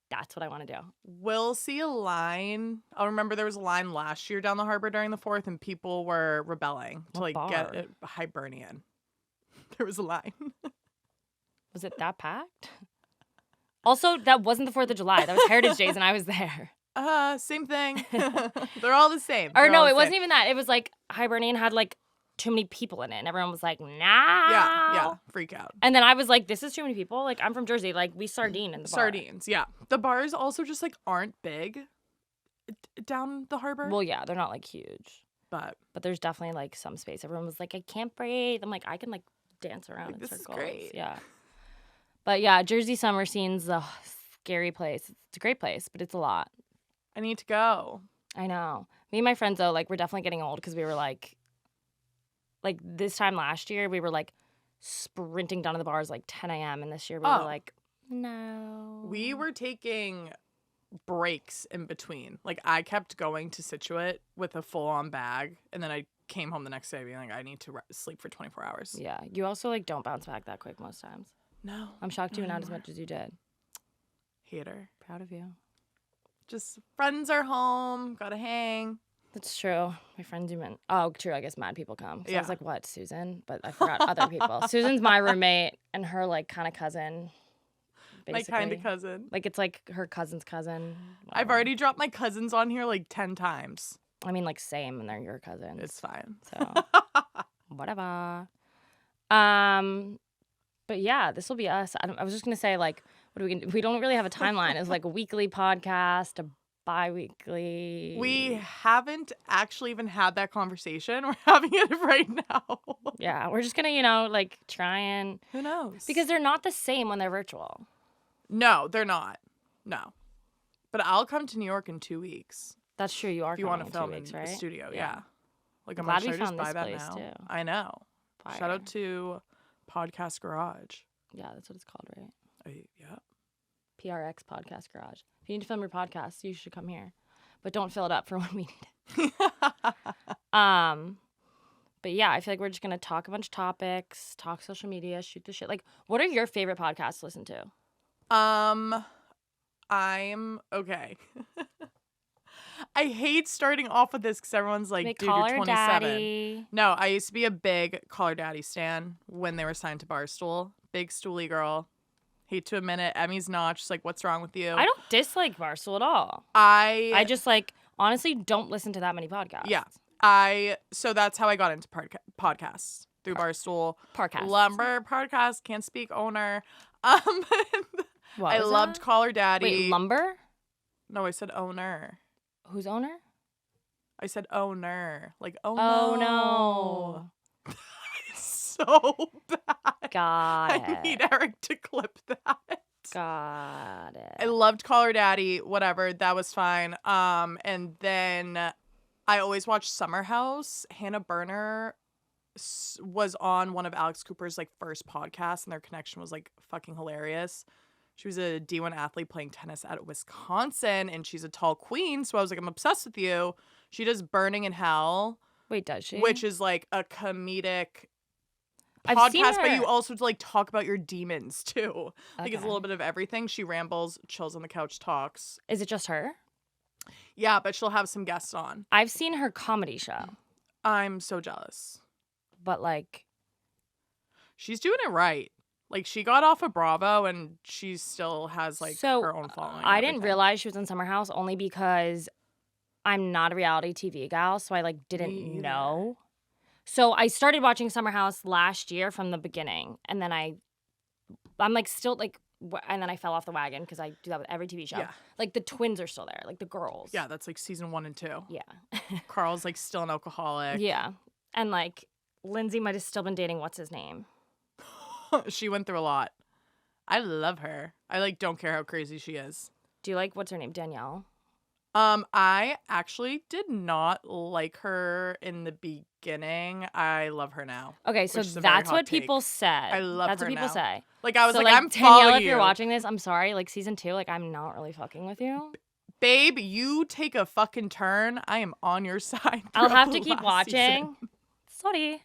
[SPEAKER 1] that's what I want to do.
[SPEAKER 2] We'll see a line. I'll remember there was a line last year down the harbor during the 4th and people were rebelling to
[SPEAKER 1] What
[SPEAKER 2] like get
[SPEAKER 1] bar?
[SPEAKER 2] a Hibernian. There was a line.
[SPEAKER 1] Was it that packed? Also, that wasn't the 4th of July. That was Heritage Days and I was there.
[SPEAKER 2] Same thing. They're all the same.
[SPEAKER 1] Or
[SPEAKER 2] They're
[SPEAKER 1] no,
[SPEAKER 2] all the
[SPEAKER 1] it wasn't
[SPEAKER 2] same.
[SPEAKER 1] even that. It was like Hibernian had like too many people in it and everyone was like, nah.
[SPEAKER 2] Yeah. Freak out.
[SPEAKER 1] And then I was like, this is too many people. Like, I'm from Jersey. Like, we sardine in the bar.
[SPEAKER 2] Sardines, yeah. The bars also just like aren't big down the harbor.
[SPEAKER 1] Well, yeah, they're not like huge.
[SPEAKER 2] But
[SPEAKER 1] But there's definitely like some space. Everyone was like, I can't breathe. I'm like, I can like dance around
[SPEAKER 2] Like,
[SPEAKER 1] in
[SPEAKER 2] this is
[SPEAKER 1] circles.
[SPEAKER 2] great.
[SPEAKER 1] Yeah. But yeah, Jersey summer scene's a scary place. It's a great place, but it's a lot.
[SPEAKER 2] I need to go.
[SPEAKER 1] I know. Me and my friends, though, like, we're definitely getting old because we were like this time last year, we were like sprinting down to the bars like 10 a.m. And this year we were like, no.
[SPEAKER 2] We were taking breaks in between. Like, I kept going to Situate with a full-on bag, and then I came home the next day being like, I need to sleep for 24 hours.
[SPEAKER 1] Yeah. You also like don't bounce back that quick most times.
[SPEAKER 2] No.
[SPEAKER 1] I'm shocked you went out as
[SPEAKER 2] anymore.
[SPEAKER 1] much as you did.
[SPEAKER 2] Hater.
[SPEAKER 1] Proud of you.
[SPEAKER 2] Just friends are home, gotta hang.
[SPEAKER 1] That's true. My friends even. Oh, true. I guess mad people come. So I
[SPEAKER 2] Yeah.
[SPEAKER 1] was like, what, Susan? But I forgot other people. Susan's my roommate and her like kind of cousin. Basically.
[SPEAKER 2] My kind of cousin.
[SPEAKER 1] Like it's like her cousin's cousin.
[SPEAKER 2] I've
[SPEAKER 1] Whatever.
[SPEAKER 2] already dropped my cousins on here like 10 times.
[SPEAKER 1] I mean, like same, and they're your cousins.
[SPEAKER 2] It's fine.
[SPEAKER 1] So whatever. But yeah, this will be us. I was just gonna say like, what do we gonna do? We don't really have a timeline. It's like a weekly podcast, a bi-weekly.
[SPEAKER 2] We haven't actually even had that conversation. We're having it right now.
[SPEAKER 1] Yeah, we're just gonna like try and
[SPEAKER 2] Who knows?
[SPEAKER 1] because they're not the same when they're virtual.
[SPEAKER 2] No, they're not. No. But I'll come to New York in 2 weeks.
[SPEAKER 1] That's true. You are
[SPEAKER 2] If you
[SPEAKER 1] coming
[SPEAKER 2] want to
[SPEAKER 1] in 2
[SPEAKER 2] film
[SPEAKER 1] weeks,
[SPEAKER 2] in
[SPEAKER 1] right?
[SPEAKER 2] the studio,
[SPEAKER 1] Yeah.
[SPEAKER 2] yeah. Like, I'm
[SPEAKER 1] Glad
[SPEAKER 2] like,
[SPEAKER 1] we
[SPEAKER 2] should I just
[SPEAKER 1] found
[SPEAKER 2] buy
[SPEAKER 1] this
[SPEAKER 2] that
[SPEAKER 1] place,
[SPEAKER 2] now?
[SPEAKER 1] too.
[SPEAKER 2] I know.
[SPEAKER 1] Fire.
[SPEAKER 2] Shout out to Podcast Garage.
[SPEAKER 1] Yeah, that's what it's called, right?
[SPEAKER 2] Yeah.
[SPEAKER 1] PRX Podcast Garage. If you need to film your podcast, you should come here, but don't fill it up for when we need it. But yeah, I feel like we're just gonna talk a bunch of topics, talk social media, shoot the shit. Like, what are your favorite podcasts to listen to?
[SPEAKER 2] I'm okay. I hate starting off with this because everyone's like,
[SPEAKER 1] Like
[SPEAKER 2] dude,
[SPEAKER 1] Call
[SPEAKER 2] you're
[SPEAKER 1] Her
[SPEAKER 2] 27.
[SPEAKER 1] Daddy.
[SPEAKER 2] No, I used to be a big Call Her Daddy stan when they were signed to Barstool. Big stooly girl. Hate to admit it. Emmy's not. She's like, what's wrong with you?
[SPEAKER 1] I don't dislike Barstool at all.
[SPEAKER 2] I
[SPEAKER 1] I just like honestly don't listen to that many podcasts.
[SPEAKER 2] Yeah. So that's how I got into podcasts through Barstool.
[SPEAKER 1] Podcast.
[SPEAKER 2] Lumber podcast. Can't speak owner.
[SPEAKER 1] What
[SPEAKER 2] I
[SPEAKER 1] was
[SPEAKER 2] loved
[SPEAKER 1] that?
[SPEAKER 2] Call Her Daddy.
[SPEAKER 1] Wait, lumber?
[SPEAKER 2] No, I said owner.
[SPEAKER 1] Who's owner?
[SPEAKER 2] I said owner. Like, oh
[SPEAKER 1] no.
[SPEAKER 2] So bad.
[SPEAKER 1] Got it.
[SPEAKER 2] I need Eric to clip that.
[SPEAKER 1] Got it.
[SPEAKER 2] I loved Call Her Daddy. Whatever. That was fine. And then I always watched Summer House. Hannah Berner was on one of Alex Cooper's like first podcasts, and their connection was like fucking hilarious. She was a D1 athlete playing tennis at Wisconsin, and she's a tall queen. So I was like, I'm obsessed with you. She does Burning in Hell,
[SPEAKER 1] Wait, does she?
[SPEAKER 2] which is like a comedic
[SPEAKER 1] I've seen
[SPEAKER 2] podcast, but
[SPEAKER 1] her-
[SPEAKER 2] you also like talk about your demons too. Like it's a
[SPEAKER 1] Okay.
[SPEAKER 2] little bit of everything. She rambles, chills on the couch, talks.
[SPEAKER 1] Is it just her?
[SPEAKER 2] Yeah, but she'll have some guests on.
[SPEAKER 1] I've seen her comedy show,
[SPEAKER 2] I'm so jealous.
[SPEAKER 1] but like,
[SPEAKER 2] She's doing it right. Like she got off of Bravo and she still has like
[SPEAKER 1] so
[SPEAKER 2] her own following. and
[SPEAKER 1] I didn't
[SPEAKER 2] everything.
[SPEAKER 1] realize she was in Summer House only because I'm not a reality TV gal, so I like
[SPEAKER 2] Me
[SPEAKER 1] didn't
[SPEAKER 2] either.
[SPEAKER 1] know. So I started watching Summer House last year from the beginning, and then I'm like still like, and then I fell off the wagon because I do that with every TV show.
[SPEAKER 2] Yeah.
[SPEAKER 1] Like the twins are still there, like the girls.
[SPEAKER 2] Yeah, that's like season 1 and 2.
[SPEAKER 1] Yeah.
[SPEAKER 2] Carl's like still an alcoholic.
[SPEAKER 1] Yeah. And like Lindsay might have still been dating what's his name.
[SPEAKER 2] She went through a lot. I love her. I like don't care how crazy she is.
[SPEAKER 1] Do you like what's her name? Danielle?
[SPEAKER 2] I actually did not like her in the beginning. I love her now.
[SPEAKER 1] Okay, so
[SPEAKER 2] which is a very
[SPEAKER 1] that's
[SPEAKER 2] hot
[SPEAKER 1] what
[SPEAKER 2] take.
[SPEAKER 1] people said.
[SPEAKER 2] I love
[SPEAKER 1] That's
[SPEAKER 2] her
[SPEAKER 1] what people
[SPEAKER 2] now.
[SPEAKER 1] say.
[SPEAKER 2] Like I was
[SPEAKER 1] So
[SPEAKER 2] like, I'm
[SPEAKER 1] Danielle,
[SPEAKER 2] following
[SPEAKER 1] if
[SPEAKER 2] you.
[SPEAKER 1] you're watching this, I'm sorry. Like season 2, like I'm not really fucking with you.
[SPEAKER 2] Babe, you take a fucking turn. I am on your side.
[SPEAKER 1] I'll have to
[SPEAKER 2] throughout
[SPEAKER 1] keep
[SPEAKER 2] last
[SPEAKER 1] watching.
[SPEAKER 2] season.
[SPEAKER 1] Sorry.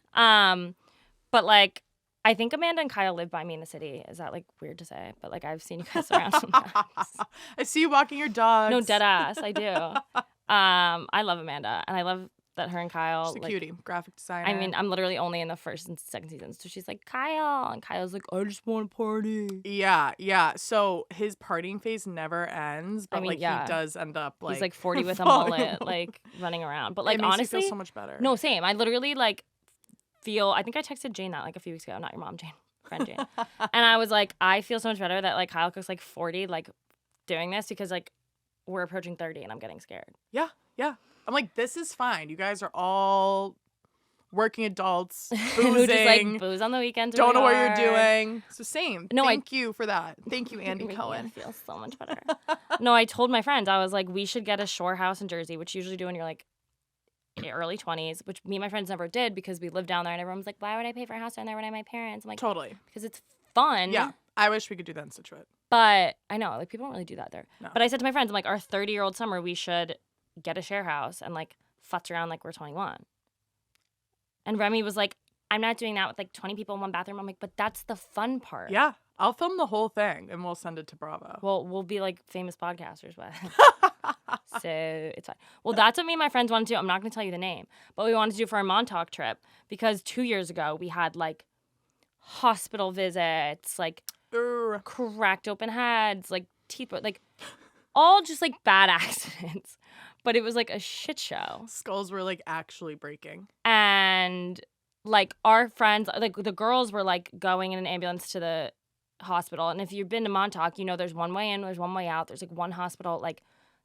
[SPEAKER 1] But like I think Amanda and Kyle live by me in the city. Is that like weird to say? But like I've seen you guys around sometimes.
[SPEAKER 2] I see you walking your dogs.
[SPEAKER 1] No, dead ass. I do. I love Amanda, and I love that her and Kyle.
[SPEAKER 2] She's a
[SPEAKER 1] like,
[SPEAKER 2] cutie, graphic designer.
[SPEAKER 1] I mean, I'm literally only in the first and second seasons, so she's like Kyle, and Kyle's like, I just want to party.
[SPEAKER 2] Yeah. So his partying phase never ends, but
[SPEAKER 1] I mean,
[SPEAKER 2] like
[SPEAKER 1] yeah.
[SPEAKER 2] he does end up like
[SPEAKER 1] He's like 40 with a
[SPEAKER 2] falling
[SPEAKER 1] mullet,
[SPEAKER 2] in love.
[SPEAKER 1] like running around. But like
[SPEAKER 2] it makes
[SPEAKER 1] honestly,
[SPEAKER 2] me feel so much better.
[SPEAKER 1] no, same. I literally like feel. I think I texted Jane that like a few weeks ago. Not your mom, Jane, friend Jane, and I was like, I feel so much better that like Kyle cooks like 40, like doing this because like we're approaching 30 and I'm getting scared.
[SPEAKER 2] Yeah. I'm like, this is fine. You guys are all working adults,
[SPEAKER 1] Who
[SPEAKER 2] boozing,
[SPEAKER 1] just like booze on the weekends.
[SPEAKER 2] don't know what
[SPEAKER 1] really
[SPEAKER 2] you're
[SPEAKER 1] hard.
[SPEAKER 2] doing. So same.
[SPEAKER 1] No,
[SPEAKER 2] Thank you for that. Thank you, Andy
[SPEAKER 1] It made me
[SPEAKER 2] Cohen.
[SPEAKER 1] feel so much better. No, I told my friends, I was like, we should get a shore house in Jersey, which you usually do when you're like early 20s, which me and my friends never did because we lived down there and everyone was like, why would I pay for a house down there when I have my parents? I'm like,
[SPEAKER 2] Totally.
[SPEAKER 1] because it's fun.
[SPEAKER 2] Yeah. I wish we could do that in Situate.
[SPEAKER 1] But I know, like, people don't really do that there.
[SPEAKER 2] No.
[SPEAKER 1] But I said to my friends, I'm like, our 30-year-old summer, we should get a share house and, like, futz around like we're 21. And Remy was like, I'm not doing that with, like, 20 people in one bathroom. I'm like, but that's the fun part.
[SPEAKER 2] Yeah. I'll film the whole thing and we'll send it to Bravo.
[SPEAKER 1] Well, we'll be, like, famous podcasters by then. So it's fine. Well, that's what me and my friends wanted to do. I'm not going to tell you the name. But we wanted to do for our Montauk trip because 2 years ago, we had, like, hospital visits, like, cracked open heads, like teeth, like all just like bad accidents. But it was like a shit show.
[SPEAKER 2] Skulls were like actually breaking.
[SPEAKER 1] And like our friends, like the girls were like going in an ambulance to the hospital. And if you've been to Montauk, you know there's one way in, there's one way out. There's like one hospital, like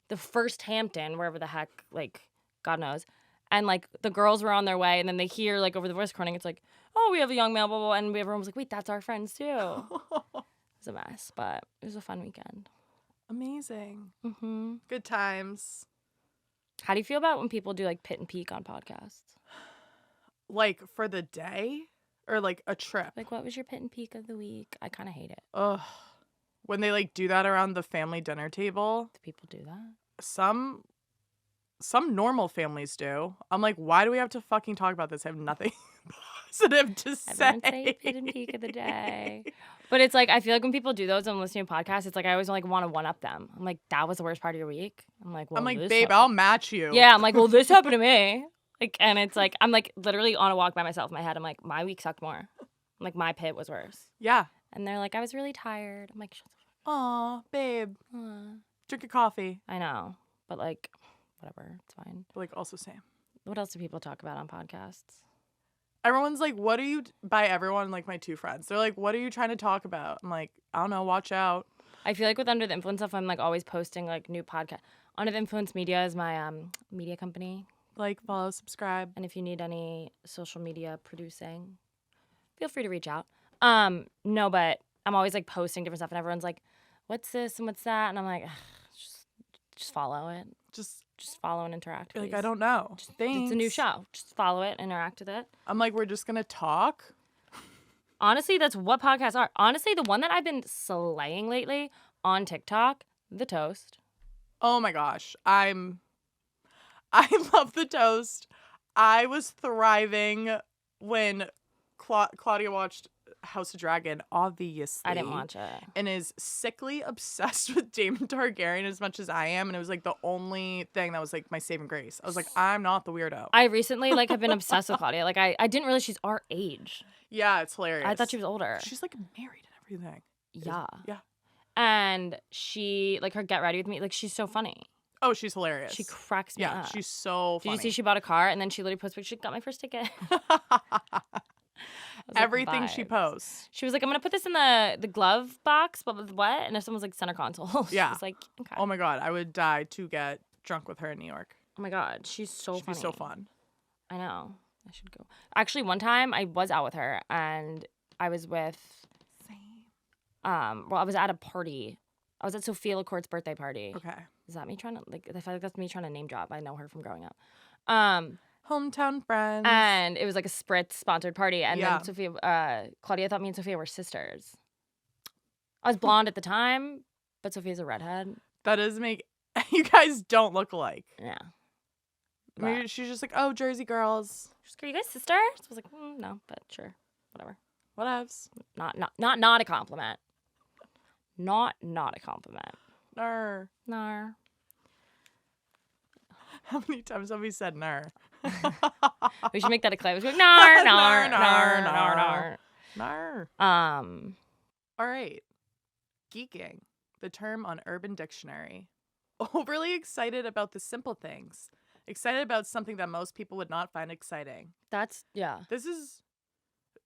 [SPEAKER 1] the first Hampton, wherever the heck, like God knows. And like the girls were on their way, and then they hear like over the voice recording, it's like, oh, we have a young male, blah, blah, blah. And everyone was like, wait, that's our friends too. It was a mess, but it was a fun weekend.
[SPEAKER 2] Amazing.
[SPEAKER 1] Mm-hmm.
[SPEAKER 2] Good times.
[SPEAKER 1] How do you feel about when people do like pit and peak on podcasts?
[SPEAKER 2] Like for the day or like a trip?
[SPEAKER 1] Like, what was your pit and peak of the week? I kind of hate it.
[SPEAKER 2] Ugh. When they like do that around the family dinner table.
[SPEAKER 1] Do people do that?
[SPEAKER 2] Some normal families do. I'm like, why do we have to fucking talk about this? I have nothing positive to
[SPEAKER 1] Everyone
[SPEAKER 2] say.
[SPEAKER 1] say pit and peak of the day. But it's like, I feel like when people do those and I'm listening to podcasts, it's like I always like want to one-up them. I'm like, that was the worst part of your week? I'm like, well,
[SPEAKER 2] I'm like,
[SPEAKER 1] this
[SPEAKER 2] babe,
[SPEAKER 1] happened.
[SPEAKER 2] I'll match you.
[SPEAKER 1] Yeah, I'm like, well, this happened to me. Like, and it's like, I'm like literally on a walk by myself in my head. I'm like, my week sucked more. I'm like, my pit was worse.
[SPEAKER 2] Yeah.
[SPEAKER 1] And they're like, I was really tired. I'm like, shut
[SPEAKER 2] Aw, babe.
[SPEAKER 1] the fuck up.
[SPEAKER 2] Drink a coffee.
[SPEAKER 1] I know, but like, whatever, it's fine.
[SPEAKER 2] But like also same.
[SPEAKER 1] What else do people talk about on podcasts?
[SPEAKER 2] Everyone's like, what are you, by everyone, like my two friends, they're like, what are you trying to talk about? I'm like, I don't know, watch out.
[SPEAKER 1] I feel like with Under the Influence stuff, I'm like always posting like new podcast. Under the Influence Media is my media company.
[SPEAKER 2] Like, follow, subscribe.
[SPEAKER 1] And if you need any social media producing, feel free to reach out. No, but I'm always like posting different stuff and everyone's like, what's this and what's that? And I'm like, just follow it.
[SPEAKER 2] Just
[SPEAKER 1] follow and interact.
[SPEAKER 2] like,
[SPEAKER 1] please.
[SPEAKER 2] I don't know. Thanks.
[SPEAKER 1] It's a new show. Just follow it, interact with it.
[SPEAKER 2] I'm like, we're just going to talk.
[SPEAKER 1] Honestly, that's what podcasts are. Honestly, the one that I've been slaying lately on TikTok, The Toast.
[SPEAKER 2] Oh my gosh. I love The Toast. I was thriving when Claudia watched House of Dragon, obviously.
[SPEAKER 1] I didn't watch it.
[SPEAKER 2] And is sickly obsessed with Daemon Targaryen as much as I am. And it was like the only thing that was like my saving grace. I was like, I'm not the weirdo.
[SPEAKER 1] I recently like have been obsessed with Claudia. Like I didn't realize she's our age.
[SPEAKER 2] Yeah, it's hilarious.
[SPEAKER 1] I thought she was older.
[SPEAKER 2] She's like married and everything.
[SPEAKER 1] Yeah.
[SPEAKER 2] Yeah.
[SPEAKER 1] And she like her Get Ready With Me. Like she's so funny.
[SPEAKER 2] Oh, she's hilarious.
[SPEAKER 1] She cracks me
[SPEAKER 2] Yeah,
[SPEAKER 1] up.
[SPEAKER 2] she's so funny.
[SPEAKER 1] Did you see she bought a car and then she literally posted pictures? She got my first ticket.
[SPEAKER 2] Everything she posts.
[SPEAKER 1] She was like, I'm going to put this in the glove box, but with what? And if someone's like, center console. She
[SPEAKER 2] Yeah.
[SPEAKER 1] was like, okay.
[SPEAKER 2] Oh my God, I would die to get drunk with her in New York.
[SPEAKER 1] Oh my God, she's so
[SPEAKER 2] She'd
[SPEAKER 1] funny.
[SPEAKER 2] be so fun.
[SPEAKER 1] I know. I should go. Actually, one time I was out with her and I was with, well, I was at a party. I was at Sophia LaCourte's birthday party.
[SPEAKER 2] Okay.
[SPEAKER 1] Is that me trying to, like, I feel like that's me trying to name drop. I know her from growing up.
[SPEAKER 2] Hometown friends.
[SPEAKER 1] And it was like a Spritz sponsored party. And
[SPEAKER 2] Yeah.
[SPEAKER 1] then Claudia thought me and Sophia were sisters. I was blonde at the time, but Sophia's a redhead.
[SPEAKER 2] That does make, you guys don't look alike.
[SPEAKER 1] Yeah.
[SPEAKER 2] Maybe she's just like, oh, Jersey girls.
[SPEAKER 1] She's like, are you guys sisters? I was like, no, but sure. Whatever.
[SPEAKER 2] Whatevs.
[SPEAKER 1] Not a compliment. Not a compliment.
[SPEAKER 2] Nar.
[SPEAKER 1] Nar.
[SPEAKER 2] How many times have we said nar?
[SPEAKER 1] We should make that a clip. We should go, nar,
[SPEAKER 2] Nar,
[SPEAKER 1] nar,
[SPEAKER 2] nar,
[SPEAKER 1] nar,
[SPEAKER 2] nar.
[SPEAKER 1] nar.
[SPEAKER 2] All right. Geeking, the term on Urban Dictionary. Overly excited about the simple things. Excited about something that most people would not find exciting.
[SPEAKER 1] That's, yeah.
[SPEAKER 2] This is,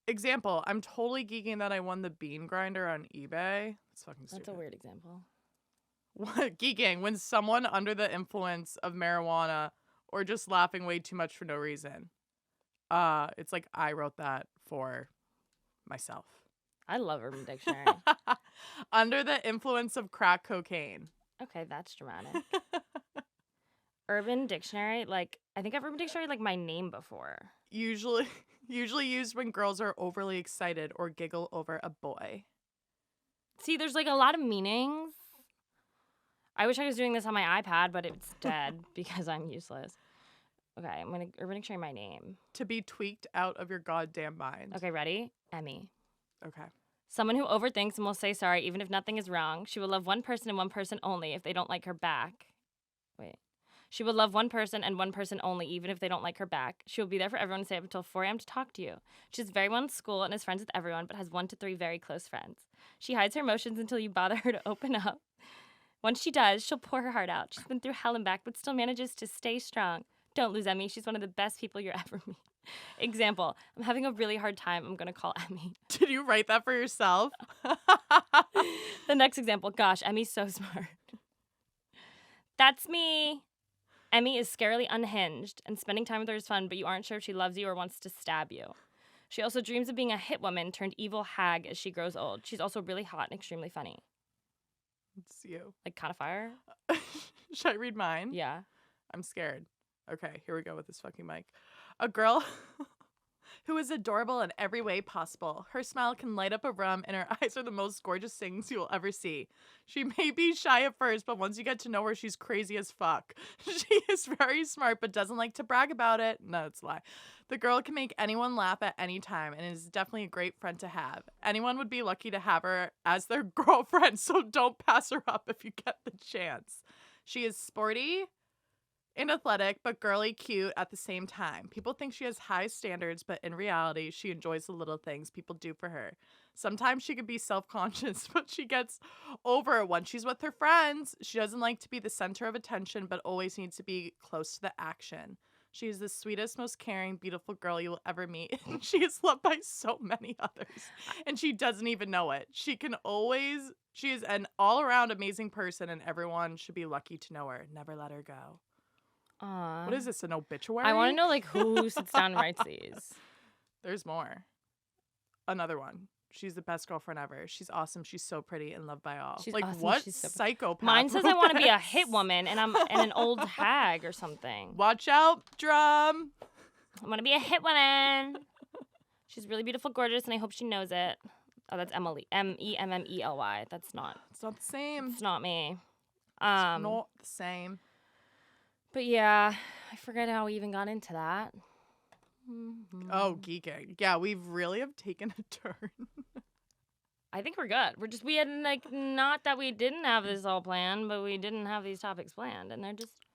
[SPEAKER 2] example, I'm totally geeking that I won the bean grinder on eBay. It's fucking stupid.
[SPEAKER 1] That's a weird example.
[SPEAKER 2] What? Geeking, when someone under the influence of marijuana or just laughing way too much for no reason. It's like I wrote that for myself.
[SPEAKER 1] I love Urban Dictionary.
[SPEAKER 2] Under the influence of crack cocaine.
[SPEAKER 1] Okay, that's dramatic. Urban Dictionary, like, I think I've Urban Dictionary like my name before.
[SPEAKER 2] Usually used when girls are overly excited or giggle over a boy.
[SPEAKER 1] See, there's like a lot of meanings. I wish I was doing this on my iPad, but it's dead because I'm useless. Okay, I'm going to Urban Dictionary my name.
[SPEAKER 2] To be tweaked out of your goddamn mind.
[SPEAKER 1] Okay, ready? Emme.
[SPEAKER 2] Okay.
[SPEAKER 1] Someone who overthinks and will say sorry even if nothing is wrong. She will love one person and one person only if they don't like her back. Wait. She will love one person and one person only even if they don't like her back. She will be there for everyone and stay up until 4 a.m. to talk to you. She's very well in school and is friends with everyone but has 1 to 3 very close friends. She hides her emotions until you bother her to open up. Once she does, she'll pour her heart out. She's been through hell and back but still manages to stay strong. Don't lose Emme. She's one of the best people you'll ever meet. Example, I'm having a really hard time. I'm going to call Emme.
[SPEAKER 2] Did you write that for yourself?
[SPEAKER 1] The next example, gosh, Emmy's so smart. That's me. Emme is scarily unhinged, and spending time with her is fun, but you aren't sure if she loves you or wants to stab you. She also dreams of being a hit woman turned evil hag as she grows old. She's also really hot and extremely funny.
[SPEAKER 2] It's you.
[SPEAKER 1] Like, kind of fire?
[SPEAKER 2] Should I read mine?
[SPEAKER 1] Yeah.
[SPEAKER 2] I'm scared. Okay, here we go with this fucking mic. A girl who is adorable in every way possible. Her smile can light up a room, and her eyes are the most gorgeous things you will ever see. She may be shy at first, but once you get to know her, she's crazy as fuck. She is very smart, but doesn't like to brag about it. No, it's a lie. The girl can make anyone laugh at any time, and is definitely a great friend to have. Anyone would be lucky to have her as their girlfriend, so don't pass her up if you get the chance. She is sporty and athletic, but girly cute at the same time. People think she has high standards, but in reality, she enjoys the little things people do for her. Sometimes she can be self-conscious, but she gets over it once she's with her friends. She doesn't like to be the center of attention, but always needs to be close to the action. She is the sweetest, most caring, beautiful girl you will ever meet. She is loved by so many others, and she doesn't even know it. She is an all-around amazing person, and everyone should be lucky to know her. Never let her go.
[SPEAKER 1] Aww.
[SPEAKER 2] What is this, an obituary?
[SPEAKER 1] I want to know, like, who sits down and writes these.
[SPEAKER 2] There's more. Another one. She's the best girlfriend ever. She's awesome. She's so pretty and loved by all.
[SPEAKER 1] She's
[SPEAKER 2] like,
[SPEAKER 1] awesome.
[SPEAKER 2] what
[SPEAKER 1] She's so
[SPEAKER 2] psychopath?
[SPEAKER 1] Mine says
[SPEAKER 2] wrote
[SPEAKER 1] I want to be a
[SPEAKER 2] this?
[SPEAKER 1] hit woman, and I'm an old hag or something.
[SPEAKER 2] Watch out, drum.
[SPEAKER 1] I want to be a hit woman. She's really beautiful, gorgeous, and I hope she knows it. Oh, that's Emily. Emmely. That's not.
[SPEAKER 2] It's not the same.
[SPEAKER 1] It's not me.
[SPEAKER 2] It's not the same.
[SPEAKER 1] But yeah, I forget how we even got into that.
[SPEAKER 2] Oh, geeking. Yeah, we really have taken a turn.
[SPEAKER 1] I think we're good. We had like, not that we didn't have this all planned, but we didn't have these topics planned, and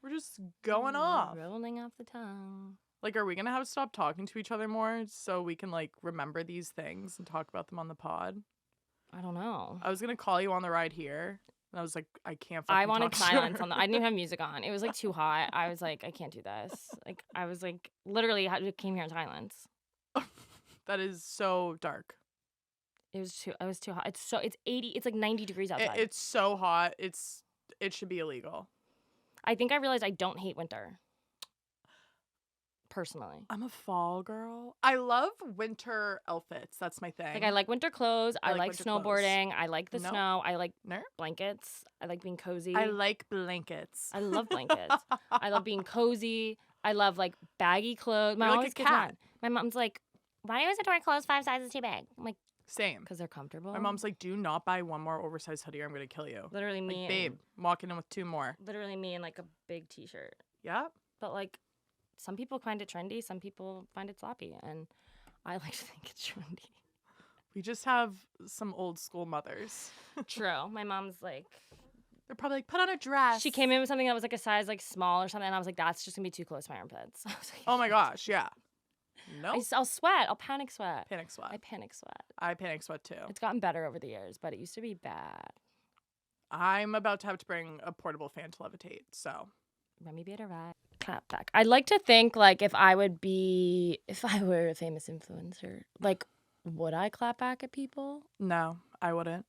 [SPEAKER 1] we're
[SPEAKER 2] just going off.
[SPEAKER 1] Rolling off the tongue.
[SPEAKER 2] Like, are we going to have to stop talking to each other more so we can, like, remember these things and talk about them on the pod?
[SPEAKER 1] I don't know.
[SPEAKER 2] I was going to call you on the ride here. And I was like, I can't fucking
[SPEAKER 1] I wanted
[SPEAKER 2] talk to
[SPEAKER 1] silence
[SPEAKER 2] her.
[SPEAKER 1] on I didn't even have music on. It was like too hot. I was like, I can't do this. Like I was like, literally came here in silence.
[SPEAKER 2] That is so dark.
[SPEAKER 1] It was too hot. It's 80. It's like 90 degrees outside.
[SPEAKER 2] It's so hot. It should be illegal.
[SPEAKER 1] I think I realized I don't hate winter. Personally.
[SPEAKER 2] I'm a fall girl. I love winter outfits. That's my thing.
[SPEAKER 1] Like I like winter clothes. I like
[SPEAKER 2] winter
[SPEAKER 1] snowboarding.
[SPEAKER 2] clothes.
[SPEAKER 1] I like the
[SPEAKER 2] Nope.
[SPEAKER 1] snow. I like
[SPEAKER 2] No?
[SPEAKER 1] blankets. I like being cozy.
[SPEAKER 2] I like blankets.
[SPEAKER 1] I love blankets. I love being cozy. I love like baggy clothes. My
[SPEAKER 2] You're
[SPEAKER 1] mom
[SPEAKER 2] like
[SPEAKER 1] always
[SPEAKER 2] a
[SPEAKER 1] gets mad.
[SPEAKER 2] cat.
[SPEAKER 1] My mom's like, why do you always have to wear clothes 5 sizes too big? I'm like,
[SPEAKER 2] Same.
[SPEAKER 1] because they're comfortable.
[SPEAKER 2] My mom's like, do not buy one more oversized hoodie or I'm going to kill you.
[SPEAKER 1] Literally me.
[SPEAKER 2] Like, babe, I'm walking in with 2 more.
[SPEAKER 1] Literally me in like a big t-shirt.
[SPEAKER 2] Yeah.
[SPEAKER 1] But like, some people find it trendy. Some people find it sloppy. And I like to think it's trendy.
[SPEAKER 2] We just have some old school mothers.
[SPEAKER 1] True. My mom's like,
[SPEAKER 2] They're probably like, put on a dress.
[SPEAKER 1] she came in with something that was like a size like small or something. And I was like, that's just going to be too close to my armpits. I was like,
[SPEAKER 2] Oh my gosh, yeah. No.
[SPEAKER 1] I'll sweat. I'll panic sweat.
[SPEAKER 2] Panic sweat.
[SPEAKER 1] I panic sweat.
[SPEAKER 2] I panic sweat too.
[SPEAKER 1] It's gotten better over the years, but it used to be bad.
[SPEAKER 2] I'm about to have to bring a portable fan to levitate, so.
[SPEAKER 1] Let me be at a ride. Clap back. I'd like to think like if I were a famous influencer, like would I clap back at people?
[SPEAKER 2] No, I wouldn't.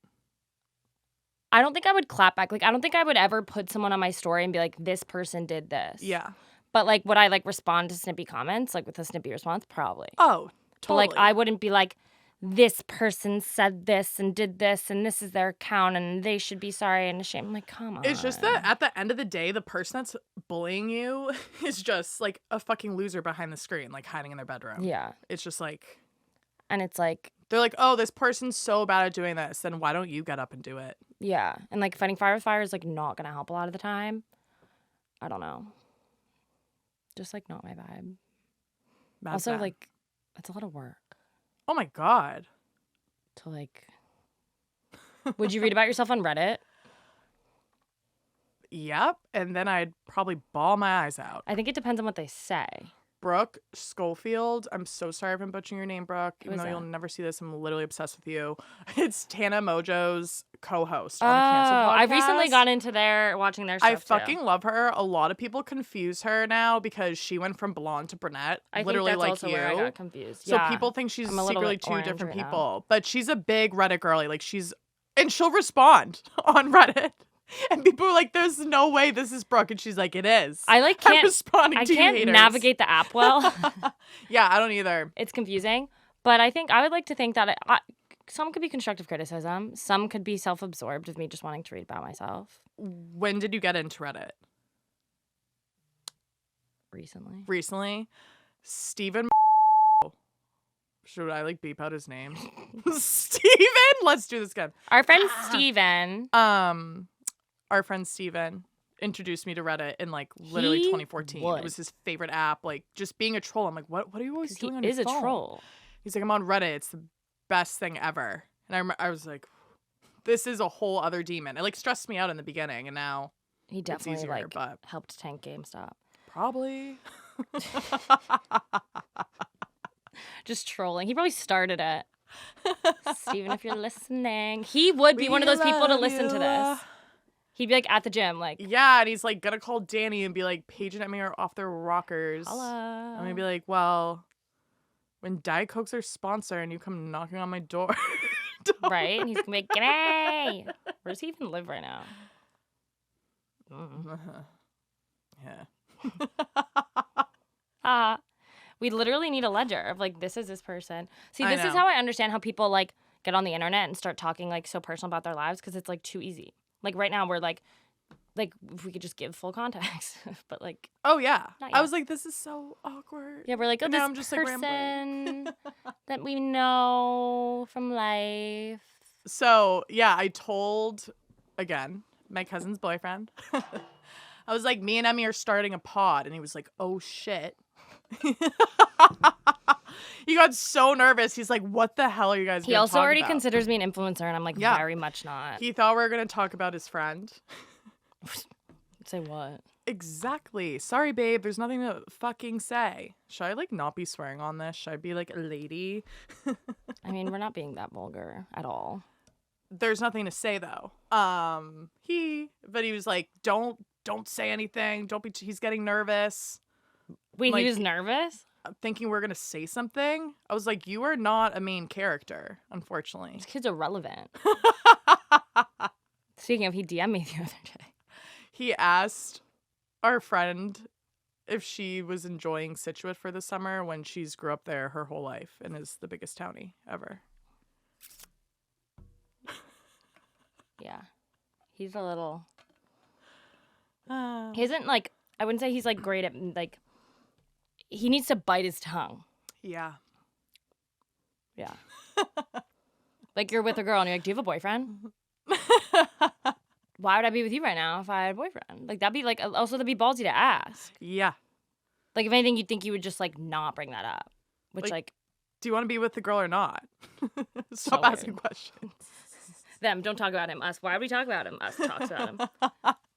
[SPEAKER 1] I don't think I would clap back. Like I don't think I would ever put someone on my story and be like, this person did this.
[SPEAKER 2] Yeah.
[SPEAKER 1] But like would I like respond to snippy comments, like with a snippy response? Probably.
[SPEAKER 2] Oh,
[SPEAKER 1] But
[SPEAKER 2] totally.
[SPEAKER 1] like I wouldn't be like, this person said this and did this and this is their account and they should be sorry and ashamed. I'm like, come on.
[SPEAKER 2] It's just that at the end of the day, the person that's bullying you is just like a fucking loser behind the screen, like hiding in their bedroom.
[SPEAKER 1] Yeah.
[SPEAKER 2] It's just like,
[SPEAKER 1] And it's like,
[SPEAKER 2] they're like, oh, this person's so bad at doing this. Then why don't you get up and do it?
[SPEAKER 1] yeah. And like fighting fire with fire is like not going to help a lot of the time. I don't know. Just like not my vibe.
[SPEAKER 2] Mad
[SPEAKER 1] Also,
[SPEAKER 2] fan.
[SPEAKER 1] like, it's a lot of work
[SPEAKER 2] Oh my God.
[SPEAKER 1] to like. Would you read about yourself on Reddit?
[SPEAKER 2] Yep. And then I'd probably bawl my eyes out.
[SPEAKER 1] I think it depends on what they say.
[SPEAKER 2] Brooke Schofield. I'm so sorry if I'm butchering your name, Brooke.
[SPEAKER 1] Who
[SPEAKER 2] Even
[SPEAKER 1] is
[SPEAKER 2] though you'll
[SPEAKER 1] that?
[SPEAKER 2] never see this, I'm literally obsessed with you. It's Tana Mojo's co-host
[SPEAKER 1] Oh,
[SPEAKER 2] on the Cancer Podcast.
[SPEAKER 1] I recently got into watching their stuff.
[SPEAKER 2] I fucking
[SPEAKER 1] too.
[SPEAKER 2] love her. A lot of people confuse her now because she went from blonde to brunette,
[SPEAKER 1] I
[SPEAKER 2] literally
[SPEAKER 1] think that's
[SPEAKER 2] like
[SPEAKER 1] also
[SPEAKER 2] you.
[SPEAKER 1] where I got confused.
[SPEAKER 2] So
[SPEAKER 1] Yeah.
[SPEAKER 2] people think she's
[SPEAKER 1] I'm a little
[SPEAKER 2] secretly
[SPEAKER 1] bit
[SPEAKER 2] 2
[SPEAKER 1] orange
[SPEAKER 2] different
[SPEAKER 1] right now.
[SPEAKER 2] people, but she's a big Reddit girly. Like and she'll respond on Reddit. And people are like, there's no way this is Brooke. And she's like, it is.
[SPEAKER 1] I like
[SPEAKER 2] I'm
[SPEAKER 1] can't.
[SPEAKER 2] responding
[SPEAKER 1] I
[SPEAKER 2] to you
[SPEAKER 1] can't
[SPEAKER 2] haters.
[SPEAKER 1] navigate the app well.
[SPEAKER 2] Yeah, I don't either.
[SPEAKER 1] It's confusing, but I think I would like to think that some could be constructive criticism. Some could be self-absorbed of me just wanting to read about myself.
[SPEAKER 2] When did you get into Reddit?
[SPEAKER 1] Recently.
[SPEAKER 2] Stephen. Should I like beep out his name? Steven? Let's do this again.
[SPEAKER 1] Our friend Steven.
[SPEAKER 2] Our friend Steven introduced me to Reddit in like literally
[SPEAKER 1] He
[SPEAKER 2] 2014.
[SPEAKER 1] would.
[SPEAKER 2] It was his favorite app. Like just being a troll. I'm like, what are you always
[SPEAKER 1] 'Cause
[SPEAKER 2] doing on
[SPEAKER 1] he
[SPEAKER 2] your
[SPEAKER 1] is a
[SPEAKER 2] phone?
[SPEAKER 1] troll.
[SPEAKER 2] He's like, I'm on Reddit. It's the best thing ever. And I was like, this is a whole other demon. It like stressed me out in the beginning, and now
[SPEAKER 1] He definitely
[SPEAKER 2] easier,
[SPEAKER 1] like
[SPEAKER 2] but-
[SPEAKER 1] helped tank GameStop.
[SPEAKER 2] probably.
[SPEAKER 1] Just trolling. He probably started it. Steven, if you're listening, he would be one of those people to listen to this. He'd be like at the gym, like,
[SPEAKER 2] Yeah, and he's like gonna call Danny and be like, Paige and Emme are off their rockers.
[SPEAKER 1] hello.
[SPEAKER 2] I'm gonna be like, well, when Diet Coke's our sponsor and you come knocking on my door.
[SPEAKER 1] Right? And he's gonna be like, g'day. Where does he even live right now?
[SPEAKER 2] Yeah.
[SPEAKER 1] We literally need a ledger of like, this is this person. See,
[SPEAKER 2] I
[SPEAKER 1] this is
[SPEAKER 2] know.
[SPEAKER 1] how I understand how people like get on the internet and start talking like so personal about their lives because it's like too easy. Like right now we're like if we could just give full context, but like,
[SPEAKER 2] Oh yeah.
[SPEAKER 1] Not
[SPEAKER 2] I
[SPEAKER 1] yet.
[SPEAKER 2] was like, this is so awkward.
[SPEAKER 1] yeah, we're like, oh,
[SPEAKER 2] And now
[SPEAKER 1] this
[SPEAKER 2] I'm just, like,
[SPEAKER 1] person that we know from life.
[SPEAKER 2] So yeah, I told again my cousin's boyfriend. I was like, me and Emmy are starting a pod, and he was like, oh shit. He got so nervous. He's like, what the hell are you guys
[SPEAKER 1] He
[SPEAKER 2] gonna
[SPEAKER 1] also
[SPEAKER 2] talk
[SPEAKER 1] already
[SPEAKER 2] about?
[SPEAKER 1] considers me an influencer, and I'm like,
[SPEAKER 2] Yeah.
[SPEAKER 1] very much not.
[SPEAKER 2] He thought we were gonna talk about his friend.
[SPEAKER 1] Say what?
[SPEAKER 2] Exactly. Sorry, babe. There's nothing to fucking say. Should I like not be swearing on this? Should I be like a lady?
[SPEAKER 1] I mean, we're not being that vulgar at all.
[SPEAKER 2] there's nothing to say though. But he was like, don't say anything. Don't be. He's getting nervous.
[SPEAKER 1] Wait,
[SPEAKER 2] like,
[SPEAKER 1] he was nervous?
[SPEAKER 2] Thinking we're gonna say something. I was like, you are not a main character, unfortunately.
[SPEAKER 1] This kid's irrelevant. Speaking of, he DM'd me the other day.
[SPEAKER 2] He asked our friend if she was enjoying Scituate for the summer when she's grew up there her whole life and is the biggest townie ever.
[SPEAKER 1] Yeah. He's a little... He isn't, like... I wouldn't say he's, like, great at, like... He needs to bite his tongue.
[SPEAKER 2] Yeah.
[SPEAKER 1] Yeah. Like, you're with a girl and you're like, do you have a boyfriend? Why would I be with you right now if I had a boyfriend? Like, that'd be, like... Also, that'd be ballsy to ask.
[SPEAKER 2] Yeah.
[SPEAKER 1] Like, if anything, you'd think you would just, like, not bring that up. Which, like...
[SPEAKER 2] Do you want to be with the girl or not? Stop
[SPEAKER 1] So
[SPEAKER 2] asking questions.
[SPEAKER 1] Them, don't talk about him. Us, why would we talk about him? Us talks about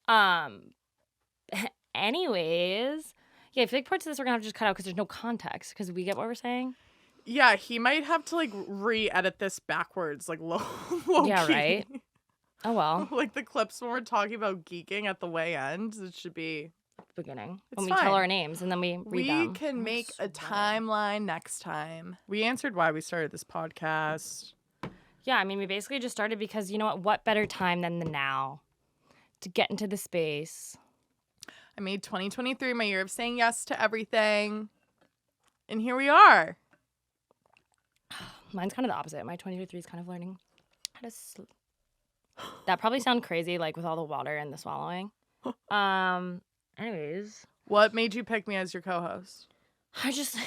[SPEAKER 1] him. Anyways... Yeah, I feel like parts of this we're going to have to just cut out because there's no context. Because we get what we're saying.
[SPEAKER 2] Yeah, he might have to, like, re-edit this backwards, like, low
[SPEAKER 1] Yeah,
[SPEAKER 2] key.
[SPEAKER 1] right? Oh, well.
[SPEAKER 2] Like, the clips when we're talking about geeking at the way end, it should be...
[SPEAKER 1] Beginning.
[SPEAKER 2] It's
[SPEAKER 1] when we
[SPEAKER 2] fine.
[SPEAKER 1] tell our names and then we read them.
[SPEAKER 2] We can make a timeline next time. We answered why we started this podcast.
[SPEAKER 1] Yeah, I mean, we basically just started because, you know what better time than the now to get into the space.
[SPEAKER 2] I made 2023 my year of saying yes to everything. And here we are.
[SPEAKER 1] Mine's kind of the opposite. My 2023 is kind of learning how to That probably sound crazy, like, with all the water and the swallowing. Anyways.
[SPEAKER 2] What made you pick me as your co-host?
[SPEAKER 1] I just...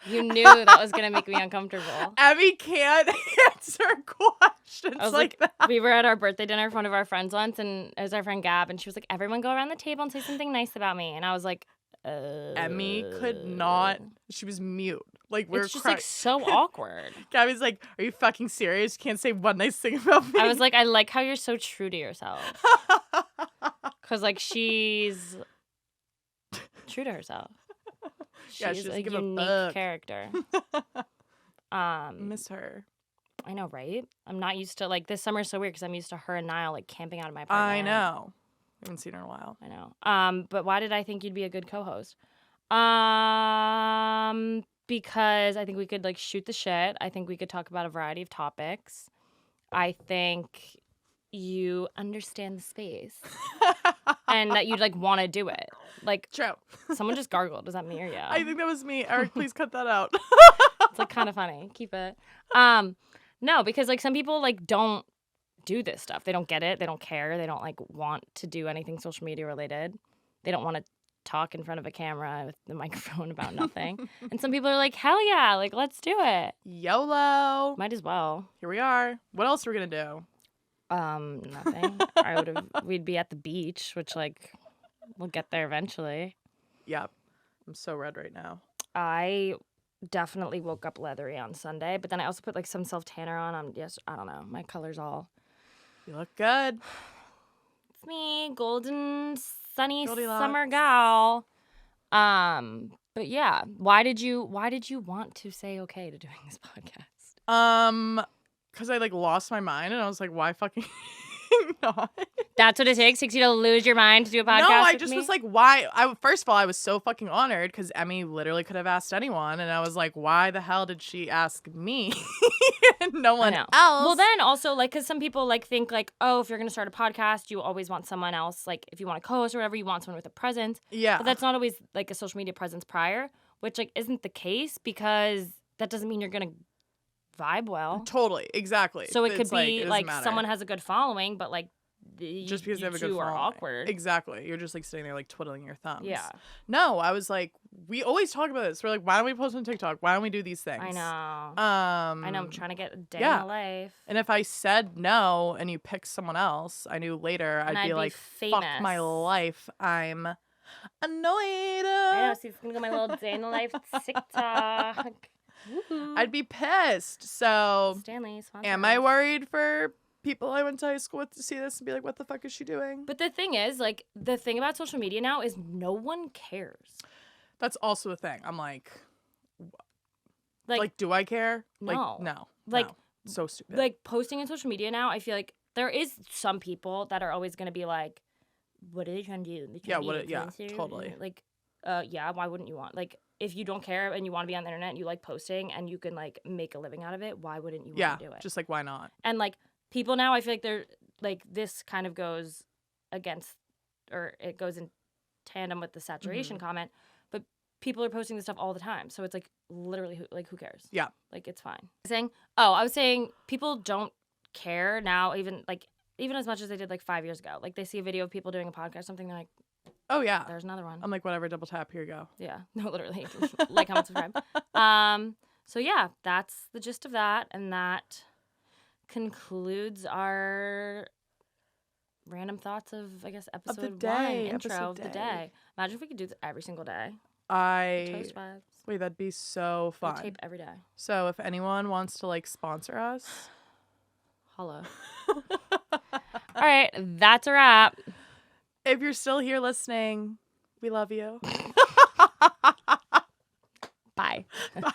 [SPEAKER 1] You knew that was going to make me uncomfortable.
[SPEAKER 2] Abby can't answer questions
[SPEAKER 1] I was
[SPEAKER 2] like that.
[SPEAKER 1] We were at our birthday dinner for one of our friends once, and it was our friend Gab, and she was like, everyone go around the table and say something nice about me. And I was like,
[SPEAKER 2] Emmy could not. She was mute. Like, we're
[SPEAKER 1] It's just, like, so awkward.
[SPEAKER 2] Gabby's like, are you fucking serious? You can't say one nice thing about me.
[SPEAKER 1] I was like, I like how you're so true to yourself. Because, like, she's true to herself. She's a unique character.
[SPEAKER 2] Miss her.
[SPEAKER 1] I know, right? I'm not used to, like, this summer's so weird because I'm used to her and Niall, like, camping out of my apartment.
[SPEAKER 2] I know. I haven't seen her in a while.
[SPEAKER 1] I know. But why did I think you'd be a good co-host? Because I think we could, like, shoot the shit. I think we could talk about a variety of topics. I think you understand the space. And that you'd, like, want to do it. Like,
[SPEAKER 2] True.
[SPEAKER 1] Someone just gargled. Was that me or you?
[SPEAKER 2] I think that was me. Eric, please cut that out.
[SPEAKER 1] It's, like, kind of funny. Keep it. No, because, like, some people, like, don't do this stuff. They don't get it. They don't care. They don't, like, want to do anything social media related. They don't want to talk in front of a camera with the microphone about nothing. And some people are like, hell yeah, like, let's do it.
[SPEAKER 2] YOLO.
[SPEAKER 1] Might as well.
[SPEAKER 2] Here we are. What else are we going to do?
[SPEAKER 1] Nothing. We'd be at the beach, which, like, we'll get there eventually.
[SPEAKER 2] Yep. I'm so red right now.
[SPEAKER 1] I definitely woke up leathery on Sunday, but then I also put, like, some self-tanner on. I don't know. My color's all...
[SPEAKER 2] You look good.
[SPEAKER 1] It's me, golden, sunny
[SPEAKER 2] Goldilocks.
[SPEAKER 1] summer gal. But yeah, why did you want to say okay to doing this podcast?
[SPEAKER 2] Because I, like, lost my mind, and I was like, why fucking not?
[SPEAKER 1] That's what it takes you to lose your mind to do a podcast.
[SPEAKER 2] No, I
[SPEAKER 1] with
[SPEAKER 2] just
[SPEAKER 1] me?
[SPEAKER 2] was like, why? First of all, I was so fucking honored because Emmy literally could have asked anyone, and I was like, why the hell did she ask me and no one else?
[SPEAKER 1] Well, then also, like, because some people, like, think, like, oh, if you're gonna start a podcast, you always want someone else, like, if you want to co-host or whatever, you want someone with a presence.
[SPEAKER 2] Yeah,
[SPEAKER 1] but that's not always, like, a social media presence prior, which, like, isn't the case because that doesn't mean you're gonna vibe well.
[SPEAKER 2] Totally, exactly.
[SPEAKER 1] So it could be like
[SPEAKER 2] matter.
[SPEAKER 1] someone has a good following, but, like,
[SPEAKER 2] just because they have a good
[SPEAKER 1] two are
[SPEAKER 2] following.
[SPEAKER 1] awkward.
[SPEAKER 2] Exactly. You're just, like, sitting there, like, twiddling your thumbs.
[SPEAKER 1] Yeah.
[SPEAKER 2] No, I was like, we always talk about this. We're like, why don't we post on TikTok? Why don't we do these things?
[SPEAKER 1] I know.
[SPEAKER 2] I
[SPEAKER 1] know. I'm trying to get a day
[SPEAKER 2] yeah.
[SPEAKER 1] in the life.
[SPEAKER 2] And if I said no and you picked someone else, I knew later I'd be like,
[SPEAKER 1] famous.
[SPEAKER 2] fuck my life. I'm annoyed.
[SPEAKER 1] I know. So it's gonna go my little day in the life TikTok. Woo-hoo.
[SPEAKER 2] I'd be pissed. So,
[SPEAKER 1] Stanley,
[SPEAKER 2] am I worried for people I went to high school with to see this and be like, what the fuck is she doing?
[SPEAKER 1] But the thing is, like, the thing about social media now is no one cares.
[SPEAKER 2] That's also a thing. I'm like, do I care?
[SPEAKER 1] No.
[SPEAKER 2] No.
[SPEAKER 1] Like,
[SPEAKER 2] no. So stupid.
[SPEAKER 1] Like, posting on social media now, I feel like there is some people that are always going to be like, what are they trying to do?
[SPEAKER 2] Totally.
[SPEAKER 1] Like, yeah, why wouldn't you want? Like, if you don't care and you want to be on the internet and you like posting and you can, like, make a living out of it, why wouldn't you want to do it?
[SPEAKER 2] Just, like, why not?
[SPEAKER 1] And, like, people now, I feel like they're, like, this kind of goes against, or it goes in tandem with the saturation comment, but people are posting this stuff all the time. So it's, like, literally, who cares?
[SPEAKER 2] Yeah.
[SPEAKER 1] Like, it's fine. I was saying people don't care now, even as much as they did, like, 5 years ago. Like, they see a video of people doing a podcast or something, they're like,
[SPEAKER 2] oh, yeah.
[SPEAKER 1] there's another one.
[SPEAKER 2] I'm like, whatever, double tap, here you go.
[SPEAKER 1] Yeah. No, literally. Like, comment, subscribe. So, yeah, that's the gist of that. And that concludes our random thoughts of, I guess, episode 1, intro of the day. Imagine if we could do this every single day. Toast vibes.
[SPEAKER 2] Wait, that'd be so fun.
[SPEAKER 1] We tape every day.
[SPEAKER 2] So if anyone wants to, like, sponsor us.
[SPEAKER 1] Holla. All right, that's a wrap.
[SPEAKER 2] If you're still here listening, we love you.
[SPEAKER 1] Bye.
[SPEAKER 2] Bye.